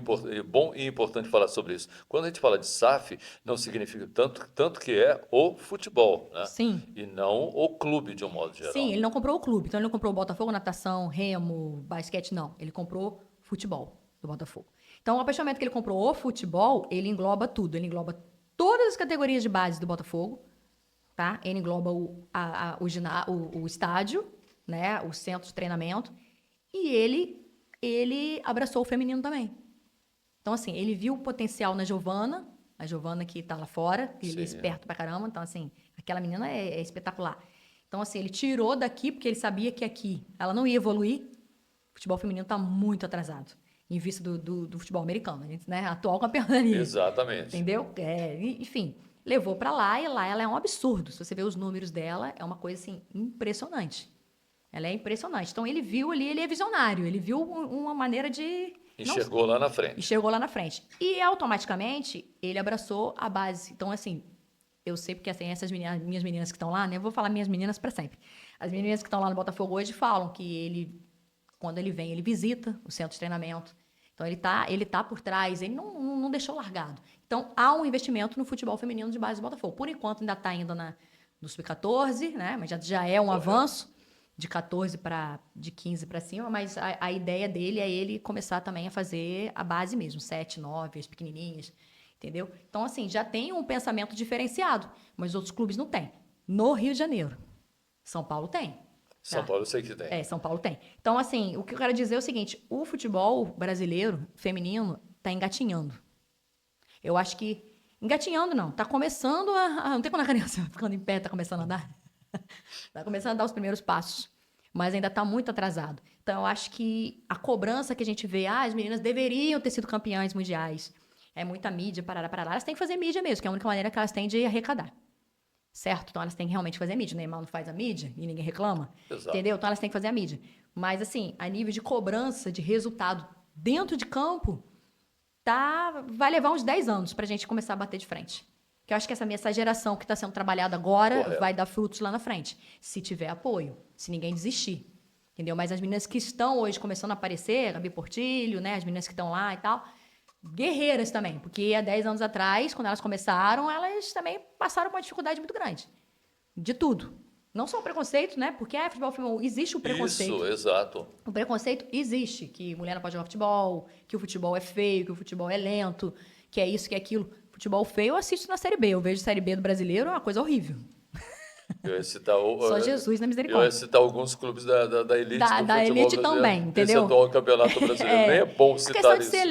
e importante falar sobre isso. Quando a gente fala de SAF, não significa tanto que é o futebol, né? Sim. E não o clube de um modo geral. Sim, ele não comprou o clube. Então, ele não comprou o Botafogo, natação, remo, basquete, não. Ele comprou futebol do Botafogo. Então, a partir do momento que ele comprou o futebol, ele engloba tudo. Ele engloba todas as categorias de base do Botafogo, tá? Ele engloba o estádio, né? O centro de treinamento. E ele abraçou o feminino também. Então, assim, ele viu o potencial na Giovana, a Giovana que tá lá fora, que ele é Sim. esperto pra caramba. Então, assim, aquela menina é espetacular. Então, assim, ele tirou daqui, porque ele sabia que aqui ela não ia evoluir. O futebol feminino está muito atrasado, em vista do futebol americano, né? Atual campeão da liga. Exatamente. Entendeu? Enfim, levou para lá e lá ela é um absurdo. Se você ver os números dela, é uma coisa, assim, impressionante. Ela é impressionante. Então, ele viu ali, ele é visionário. Ele viu uma maneira de... Enxergou lá na frente. Enxergou lá na frente. E, automaticamente, ele abraçou a base. Então, assim... Eu sei porque assim, minhas meninas que estão lá, né? Eu vou falar minhas meninas para sempre. As meninas que estão lá no Botafogo hoje falam que quando ele vem, ele visita o centro de treinamento. Então, ele tá por trás, ele não deixou largado. Então, há um investimento no futebol feminino de base do Botafogo. Por enquanto, ainda está ainda no Sub-14, né? Mas já é um avanço de 15 para cima, mas a ideia dele é ele começar também a fazer a base mesmo, 7, 9, as pequenininhas. Entendeu? Então, assim, já tem um pensamento diferenciado, mas outros clubes não têm. No Rio de Janeiro. São Paulo tem. São Paulo eu sei que tem. São Paulo tem. Então, assim, o que eu quero dizer é o seguinte, o futebol brasileiro, feminino, está engatinhando. Eu acho que... Engatinhando, não. Está começando não tem quando a criança ficando em pé, está começando a andar. Está começando a dar os primeiros passos. Mas ainda está muito atrasado. Então, eu acho que a cobrança que a gente vê, as meninas deveriam ter sido campeãs mundiais. É muita mídia, parará. Elas têm que fazer mídia mesmo, que é a única maneira que elas têm de arrecadar. Certo? Então, elas têm que realmente fazer mídia. O Neymar não faz a mídia e ninguém reclama. Exato. Entendeu? Então, elas têm que fazer a mídia. Mas, assim, a nível de cobrança, de resultado dentro de campo, vai levar uns 10 anos pra gente começar a bater de frente. Que eu acho que essa geração que está sendo trabalhada agora Correto. vai dar frutos lá na frente. Se tiver apoio, se ninguém desistir. Entendeu? Mas as meninas que estão hoje começando a aparecer, Gabi Portilho, né? As meninas que estão lá e tal... Guerreiras também, porque há 10 anos atrás, quando elas começaram, elas também passaram por uma dificuldade muito grande. De tudo. Não só o preconceito, né? Porque futebol feminino, existe o preconceito. Isso, exato. O preconceito existe, que mulher não pode jogar futebol, que o futebol é feio, que o futebol é lento, que é isso, que é aquilo. Futebol feio eu assisto na Série B. Eu vejo Série B do brasileiro, é uma coisa horrível. Eu ia citar Só Jesus na eu misericórdia. ia citar alguns clubes da elite do futebol Da elite brasileiro, também, desse entendeu? atual campeonato brasileiro. Nem é bom A citar questão de isso. ser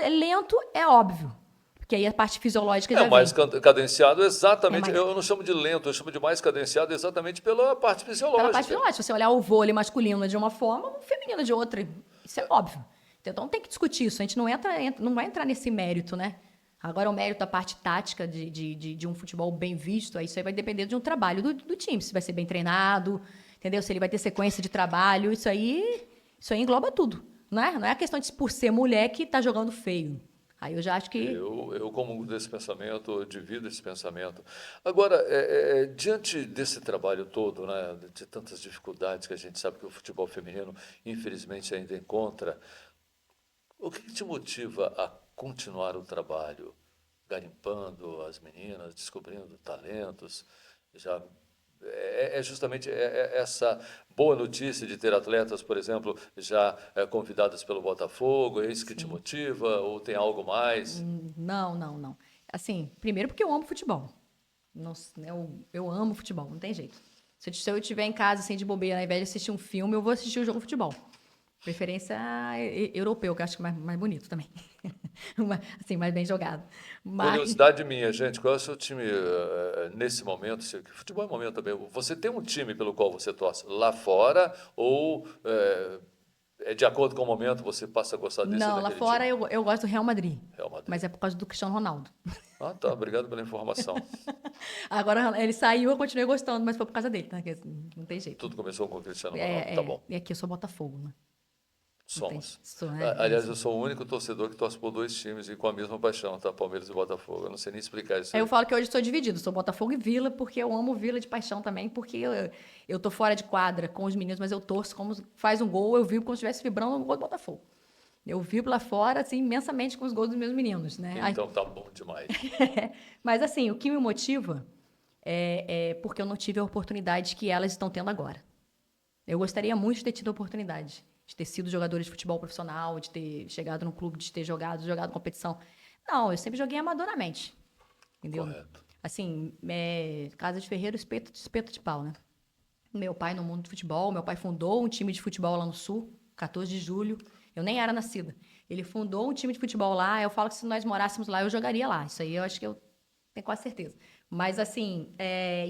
lento é óbvio. Porque aí a parte fisiológica É já o mais vem. cadenciado exatamente, É mais- eu não chamo de lento, eu chamo de mais cadenciado exatamente pela parte fisiológica. Pela parte fisiológica. Se você olhar o vôlei masculino é de uma forma, o feminino é de outra. Isso é óbvio. Então tem que discutir isso. A gente não vai entrar nesse mérito, né? Agora, o mérito da parte tática de um futebol bem visto, aí isso aí vai depender de um trabalho do time. Se vai ser bem treinado, entendeu? Se ele vai ter sequência de trabalho, isso aí engloba tudo. Não é a questão de por ser mulher que está jogando feio. Aí eu já acho que... Eu comungo desse pensamento, eu divido esse pensamento. Agora, diante desse trabalho todo, né, de tantas dificuldades que a gente sabe que o futebol feminino, infelizmente, ainda encontra, o que te motiva a continuar o trabalho? Garimpando as meninas, descobrindo talentos, já... justamente essa boa notícia de ter atletas, por exemplo, já convidadas pelo Botafogo, é isso que te Sim. motiva ou tem algo mais? Não. Assim, primeiro porque eu amo futebol. Eu amo futebol, não tem jeito. Se eu estiver em casa, assim, de bobeira, ao invés de assistir um filme, eu vou assistir o jogo de futebol. Preferência europeu, que eu acho que é mais bonito também. Assim, mais bem jogado. Mas, Curiosidade minha, gente, qual é o seu time nesse momento? Futebol é momento também. Você tem um time pelo qual você torce lá fora ou de acordo com o momento você passa a gostar desse ou não, lá daquele fora time? eu gosto do Real Madrid. Real Madrid. Mas é por causa do Cristiano Ronaldo. Ah, tá. Obrigado pela informação. Agora, ele saiu, eu continuei gostando, mas foi por causa dele, tá? Não tem jeito. Tudo começou com o Cristiano Ronaldo, tá bom. E aqui eu sou Botafogo, né? Somos. É Aliás, isso. eu sou o único torcedor que torce por dois times e com a mesma paixão, tá? Palmeiras e Botafogo. Eu não sei nem explicar isso Aí aí. eu falo que hoje estou dividido, sou Botafogo e Vila, porque eu amo Vila de paixão também, porque eu tô fora de quadra com os meninos, mas eu torço como faz um gol, eu vibro como se estivesse vibrando no gol do Botafogo. Eu vibro lá fora, assim, imensamente com os gols dos meus meninos, né? Então tá bom demais. Mas, assim, o que me motiva é porque eu não tive a oportunidade que elas estão tendo agora. Eu gostaria muito de ter tido a oportunidade de ter sido jogadora de futebol profissional, de ter chegado no clube, de ter jogado competição. Não, eu sempre joguei amadoramente, entendeu? Correto. Assim, casa de ferreiro, espeto de pau, né? Meu pai no mundo do futebol, meu pai fundou um time de futebol lá no Sul, 14 de julho. Eu nem era nascida. Ele fundou um time de futebol lá. Eu falo que se nós morássemos lá, eu jogaria lá. Isso aí eu acho que eu tenho quase certeza. Mas assim,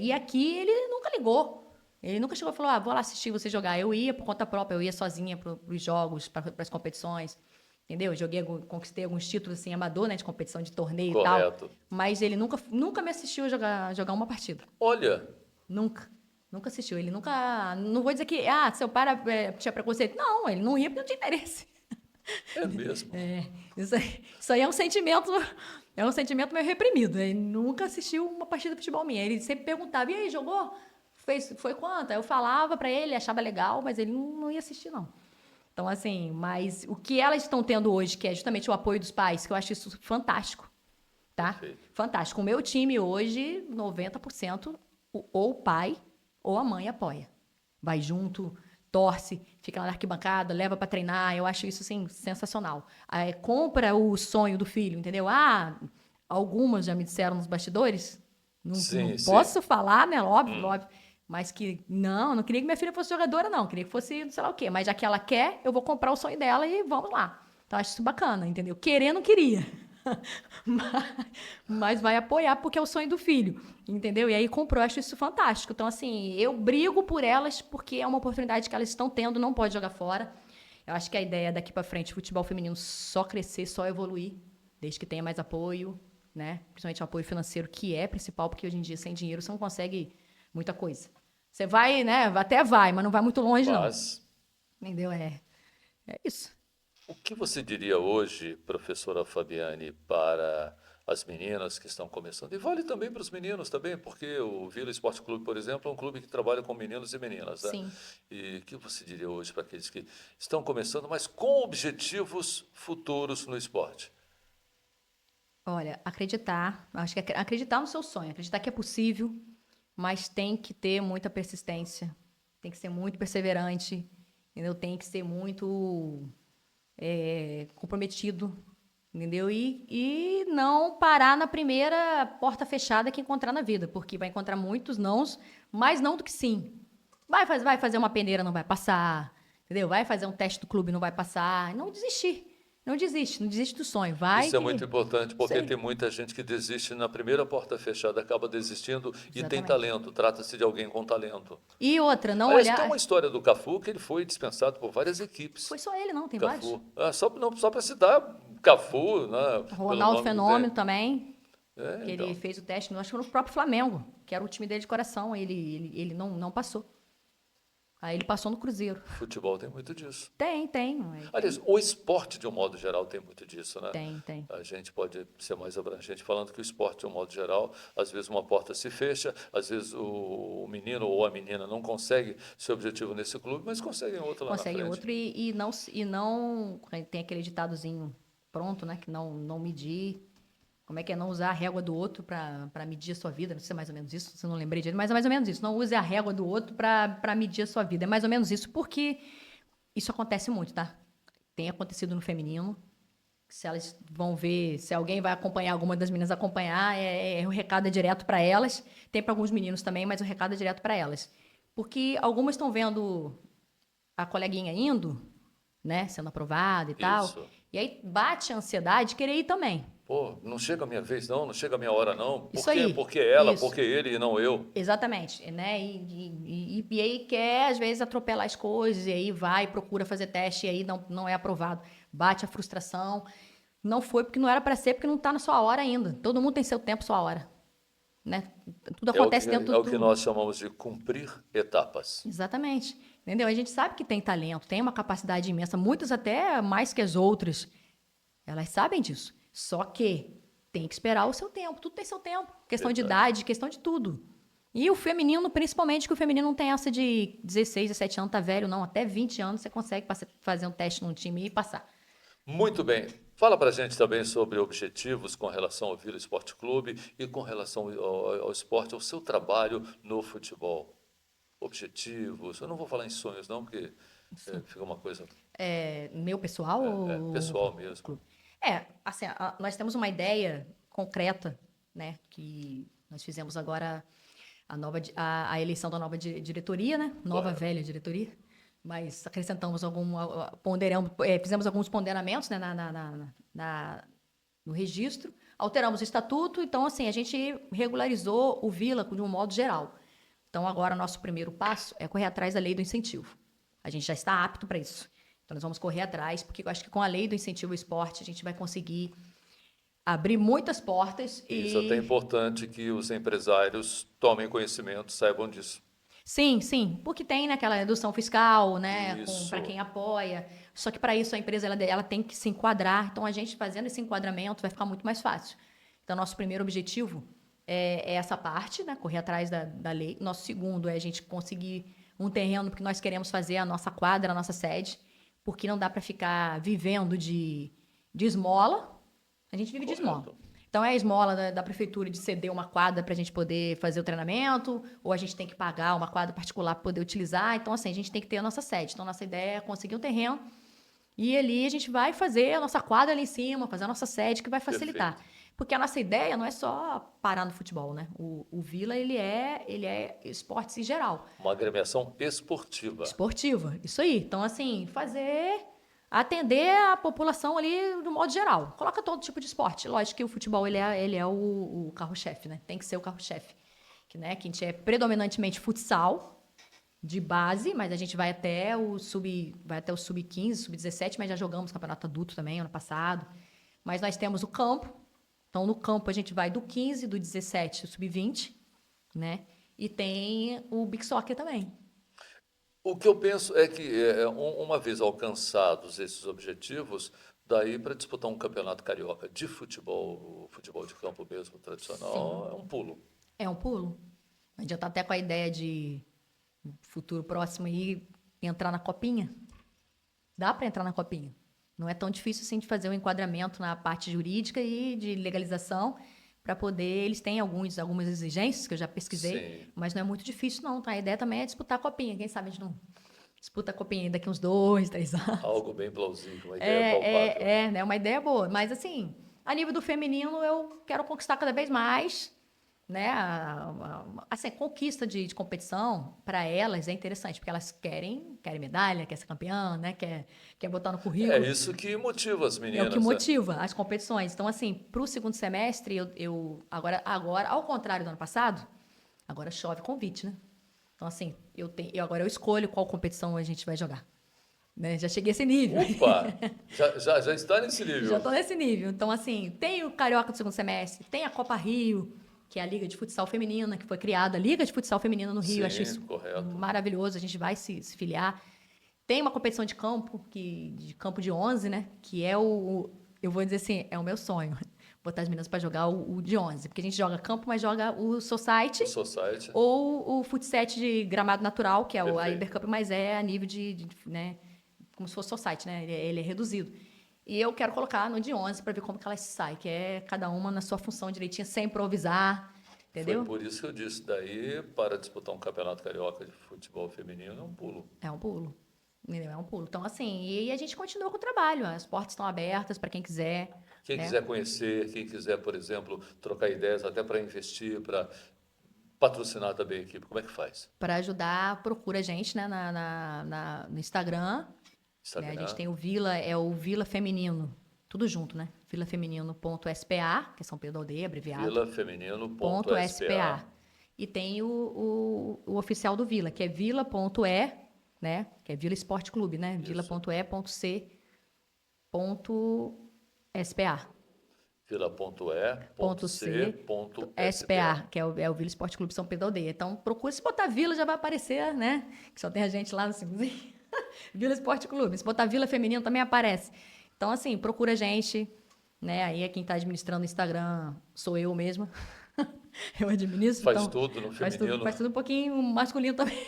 e aqui ele nunca ligou. Ele nunca chegou e falou: vou lá assistir você jogar. Eu ia por conta própria, eu ia sozinha para os jogos, para as competições. Entendeu? Conquistei alguns títulos assim, amador, né, de competição, de torneio e tal. Correto. Mas ele nunca me assistiu jogar uma partida. Olha, Nunca. Nunca assistiu. Ele nunca. Não vou dizer que. Seu pai tinha preconceito. Não, ele não ia porque não tinha interesse. é mesmo. Isso aí é um sentimento. É um sentimento meio reprimido. Ele nunca assistiu uma partida de futebol minha. Ele sempre perguntava: e aí, jogou? Foi quanto? Aí eu falava pra ele, achava legal, mas ele não ia assistir, não. Então, assim, mas o que elas estão tendo hoje, que é justamente o apoio dos pais, que eu acho isso fantástico, tá? Perfeito. Fantástico. O meu time hoje, 90%, ou o pai ou a mãe apoia. Vai junto, torce, fica lá na arquibancada, leva pra treinar. Eu acho isso, assim, sensacional. Compra o sonho do filho, entendeu? Algumas já me disseram nos bastidores, não Sim, sim. posso falar, né? Óbvio, óbvio. Mas que, não queria que minha filha fosse jogadora, não. Queria que fosse, sei lá o quê. Mas já que ela quer, eu vou comprar o sonho dela e vamos lá. Então, eu acho isso bacana, entendeu? Querer, não queria. mas vai apoiar porque é o sonho do filho, entendeu? E aí comprou, eu acho isso fantástico. Então, assim, eu brigo por elas porque é uma oportunidade que elas estão tendo, não pode jogar fora. Eu acho que a ideia daqui para frente, futebol feminino só crescer, só evoluir, desde que tenha mais apoio, né? Principalmente o apoio financeiro, que é principal, porque hoje em dia, sem dinheiro, você não consegue muita coisa. Você vai, né? Até vai, mas não vai muito longe, não. Mas Entendeu? É isso. o que você diria hoje, professora Fabiane, para as meninas que estão começando? E vale também para os meninos também, porque o Vila Esporte Clube, por exemplo, é um clube que trabalha com meninos e meninas, né? Sim. E o que você diria hoje para aqueles que estão começando, mas com objetivos futuros no esporte? Olha, acreditar, acho que acreditar no seu sonho, acreditar que é possível, mas tem que ter muita persistência, tem que ser muito perseverante, entendeu? Tem que ser muito comprometido, entendeu? E não parar na primeira porta fechada que encontrar na vida, porque vai encontrar muitos nãos, mais não do que sim. Vai fazer uma peneira, não vai passar, entendeu? Vai fazer um teste do clube, não vai passar. Não desistir. Não desiste do sonho. Vai Isso é que. muito importante, porque Sei. tem muita gente que desiste na primeira porta fechada, acaba desistindo e tem Exatamente. talento, trata-se de alguém com talento. E outra, não Aliás, tem uma olhar. história do Cafu que ele foi dispensado por várias Foi equipes. só ele, não, tem vários. Cafu. Só para citar Cafu, né, pelo Ronaldo nome que tem. Fenômeno também, que ele Então, fez o teste, acho que foi no próprio Flamengo, que era o time dele de coração. Ele não passou. Aí ele passou no Cruzeiro. futebol tem muito disso. Tem. Aliás, o esporte, de um modo geral, tem muito disso, né? Tem. A gente pode ser mais abrangente falando que o esporte, de um modo geral, às vezes uma porta se fecha, às vezes o menino ou a menina não consegue seu objetivo nesse clube, mas consegue em outro lá na Consegue frente. outro e não tem aquele ditadozinho pronto, né? Que não medir. Como é que é? Não usar a régua do outro para medir a sua vida. Não sei se é mais ou menos isso, se eu não lembrei direito, mas é mais ou menos isso. Não use a régua do outro para medir a sua vida. É mais ou menos isso, porque isso acontece muito, tá? Tem acontecido no feminino. Se elas vão ver, se alguém vai acompanhar, alguma das meninas acompanhar, o recado é direto para elas. Tem para alguns meninos também, mas o recado é direto para elas. Porque algumas estão vendo a coleguinha indo, né, sendo aprovada e tal. Isso. E aí bate a ansiedade de querer ir também. Pô, não chega a minha vez, não chega a minha hora, não. Por Isso quê? aí. Porque ela, Isso. porque ele e não eu. Exatamente, né? E aí quer, às vezes, atropelar as coisas, e aí vai, procura fazer teste, e aí não é aprovado. Bate a frustração. Não foi porque não era para ser, porque não está na sua hora ainda. Todo mundo tem seu tempo, sua hora. Né? Tudo acontece dentro É o que do. nós chamamos de cumprir etapas. Exatamente. Entendeu? A gente sabe que tem talento, tem uma capacidade imensa, muitas até mais que as outras. Elas sabem disso. Só que tem que esperar o seu tempo. Tudo tem seu tempo. Questão de Verdade. idade, questão de tudo. E o feminino, principalmente, que o feminino não tem essa de 16, 17 anos, tá velho, não. Até 20 anos você consegue fazer um teste num time e passar. Muito bem. Fala para a gente também sobre objetivos com relação ao Vila Esporte Clube e com relação ao esporte, ao seu trabalho no futebol. Objetivos, eu não vou falar em sonhos não, porque fica uma coisa Meu pessoal ou pessoal mesmo. clube? Assim, nós temos uma ideia concreta, né? Que nós fizemos agora a eleição da nova diretoria, né? Nova, Correto. velha diretoria. Mas acrescentamos fizemos alguns ponderamentos, né? No registro. Alteramos o estatuto. Então, assim, a gente regularizou o Vila de um modo geral. Então, agora, nosso primeiro passo é correr atrás da lei do incentivo. A gente já está apto para isso. Então, nós vamos correr atrás, porque eu acho que com a lei do incentivo ao esporte, a gente vai conseguir abrir muitas portas Isso é até e... importante que os empresários tomem conhecimento, saibam disso. Sim, sim, porque tem, né, aquela redução fiscal, né, Isso. para quem apoia. Só que para isso a empresa ela tem que se enquadrar. Então, a gente fazendo esse enquadramento vai ficar muito mais fácil. Então, nosso primeiro objetivo é essa parte, né, correr atrás da lei. Nosso segundo é a gente conseguir um terreno, porque nós queremos fazer a nossa quadra, a nossa sede, porque não dá para ficar vivendo de esmola. A gente vive de esmola. Correto. Então, é a esmola da prefeitura de ceder uma quadra para a gente poder fazer o treinamento, ou a gente tem que pagar uma quadra particular para poder utilizar. Então, assim, a gente tem que ter a nossa sede. Então, nossa ideia é conseguir um terreno e ali a gente vai fazer a nossa quadra ali em cima, fazer a nossa sede, que vai facilitar. Perfeito. Porque a nossa ideia não é só parar no futebol, né? O Vila, ele é esportes em geral. Uma agremiação esportiva. Esportiva, isso aí. Então, assim, atender a população ali do modo geral. Coloca todo tipo de esporte. Lógico que o futebol, ele é o carro-chefe, né? Tem que ser o carro-chefe. Que a gente é predominantemente futsal, de base, mas a gente vai até o sub-15, sub-17, mas já jogamos campeonato adulto também, ano passado. Mas nós temos o campo. Então, no campo, a gente vai do 15, do 17, o sub-20, né? E tem o Big Soccer também. O que eu penso é que, uma vez alcançados esses objetivos, daí para disputar um campeonato carioca de futebol, o futebol de campo mesmo, tradicional, Sim. é um pulo. É um pulo. A gente já está até com a ideia de, no futuro próximo, aí, entrar na copinha. Dá para entrar na copinha. Não é tão difícil assim de fazer o enquadramento na parte jurídica e de legalização para poder. Eles têm algumas exigências que eu já pesquisei, Sim. mas não é muito difícil, não, tá? A ideia também é disputar a copinha. Quem sabe a gente não disputa a copinha daqui uns 2, 3 anos. Algo bem plausível, uma ideia palpável. Né? Uma ideia boa. Mas, assim, a nível do feminino, eu quero conquistar cada vez mais. Né? Assim, conquista de competição, para elas, é interessante, porque elas querem medalha, quer ser campeã, né? Quer botar no É currículo. isso que motiva as É o que meninas, né? motiva as competições. Então, assim, para o segundo semestre, agora, ao contrário do ano passado, agora chove convite, né? Então, assim, agora eu escolho qual competição a gente vai jogar. Né? Já cheguei a esse nível. Opa! Já está nesse Já nível. estou nesse nível. Então, assim, tem o Carioca do segundo semestre, tem a Copa Rio, que é a Liga de Futsal Feminina, que foi criada, a Liga de Futsal Feminina no Rio. Sim, Eu acho isso correto. maravilhoso, a gente vai se filiar. Tem uma competição de campo, de campo de 11, né? Que é eu vou dizer assim, é o meu sonho. Botar as meninas para jogar o de 11. Porque a gente joga campo, mas joga o Society O Society. ou o Futset de gramado natural, que é a Perfeito. Ibercup, mas é a nível né? Como se fosse Society, né? Ele é reduzido. E eu quero colocar no de 11 para ver como que elas saem, que é cada uma na sua função direitinha, sem improvisar, entendeu? Foi por isso que eu disse, daí para disputar um campeonato carioca de futebol feminino é um pulo. É um pulo. Entendeu? É um pulo. Então, assim, e a gente continua com o trabalho. As portas estão abertas para quem quiser. Quem né? quiser conhecer, quem quiser, por exemplo, trocar ideias até para investir, para patrocinar também a equipe, como é que faz? Para ajudar, procura a gente, né, no Instagram. Né? Instagram. A gente tem o Vila Feminino. Tudo junto, né? vilafeminino.spa, que é São Pedro da Aldeia, abreviado. vilafeminino.spa. E tem o oficial do Vila, que é vila.e, né? Que é Vila Esporte Clube, né? Isso. vila.e.c.spa. vila.e.c.spa. que é o Vila Esporte Clube São Pedro da Aldeia. Então, procura, se botar Vila já vai aparecer, né? Que só tem a gente lá no simbozinho. Vila Esporte Clube. Se botar Vila Feminino também aparece. Então, assim, procura a gente, né? Aí quem está administrando o Instagram sou eu mesma. Eu administro. Faz então, tudo no feminino. Faz tudo um pouquinho masculino também.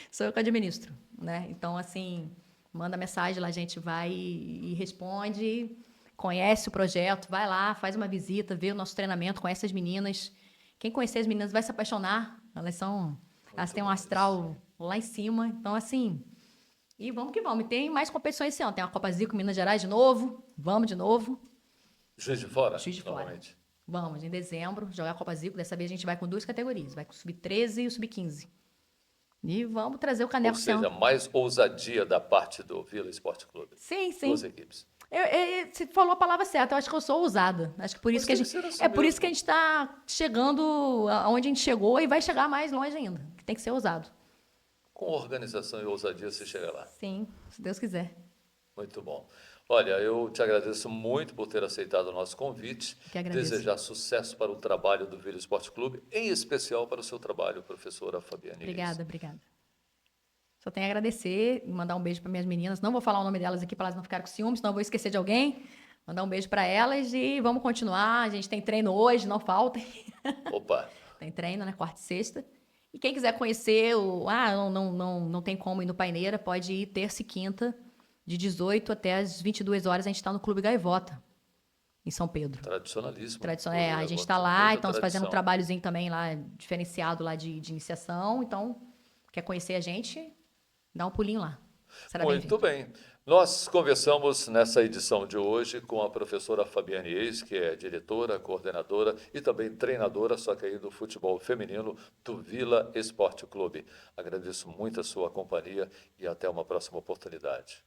Sou eu que administro, né? Então, assim, manda mensagem lá, a gente vai e responde. Conhece o projeto, vai lá, faz uma visita, vê o nosso treinamento, conhece as meninas. Quem conhecer as meninas vai se apaixonar. Elas têm um astral lá em cima. Então, assim, e vamos que vamos. E tem mais competições esse ano. Tem a Copa Zico Minas Gerais de novo. Vamos de novo. Juiz de Fora? Juiz de Fora. Novamente. Vamos, em dezembro, jogar a Copa Zico. Dessa vez a gente vai com 2 categorias. Vai com o Sub-13 e o Sub-15. E vamos trazer o caneco. Ou seja, mais ousadia da parte do Vila Esporte Clube. Sim, sim. Duas equipes. Você falou a palavra certa, eu acho que eu sou ousada. Acho que por isso que a gente. É por isso que a gente está chegando aonde a gente chegou e vai chegar mais longe ainda. Que tem que ser ousado. Com organização e ousadia você chega lá. Sim, se Deus quiser. Muito bom. Olha, eu te agradeço muito por ter aceitado o nosso convite. Que agradeço. Desejar sucesso para o trabalho do Vila Esporte Clube, em especial para o seu trabalho, professora Fabiane. Obrigada. Só tenho a agradecer e mandar um beijo para minhas meninas. Não vou falar o nome delas aqui para elas não ficarem com ciúmes, senão eu vou esquecer de alguém. Mandar um beijo para elas e vamos continuar. A gente tem treino hoje, não faltem. Opa! Tem treino, né? Quarta e sexta. E quem quiser conhecer não tem como ir no Paineira, pode ir terça e quinta, de 18 até as 22 horas, a gente está no Clube Gaivota, em São Pedro. Tradicionalíssimo. A gente está lá, estamos fazendo um trabalhozinho também lá, diferenciado lá de iniciação. Então, quer conhecer a gente, dá um pulinho lá. Será Muito bem. Nós conversamos nessa edição de hoje com a professora Fabiane Eis, que é diretora, coordenadora e também treinadora, só que aí do futebol feminino do Vila Esporte Clube. Agradeço muito a sua companhia e até uma próxima oportunidade.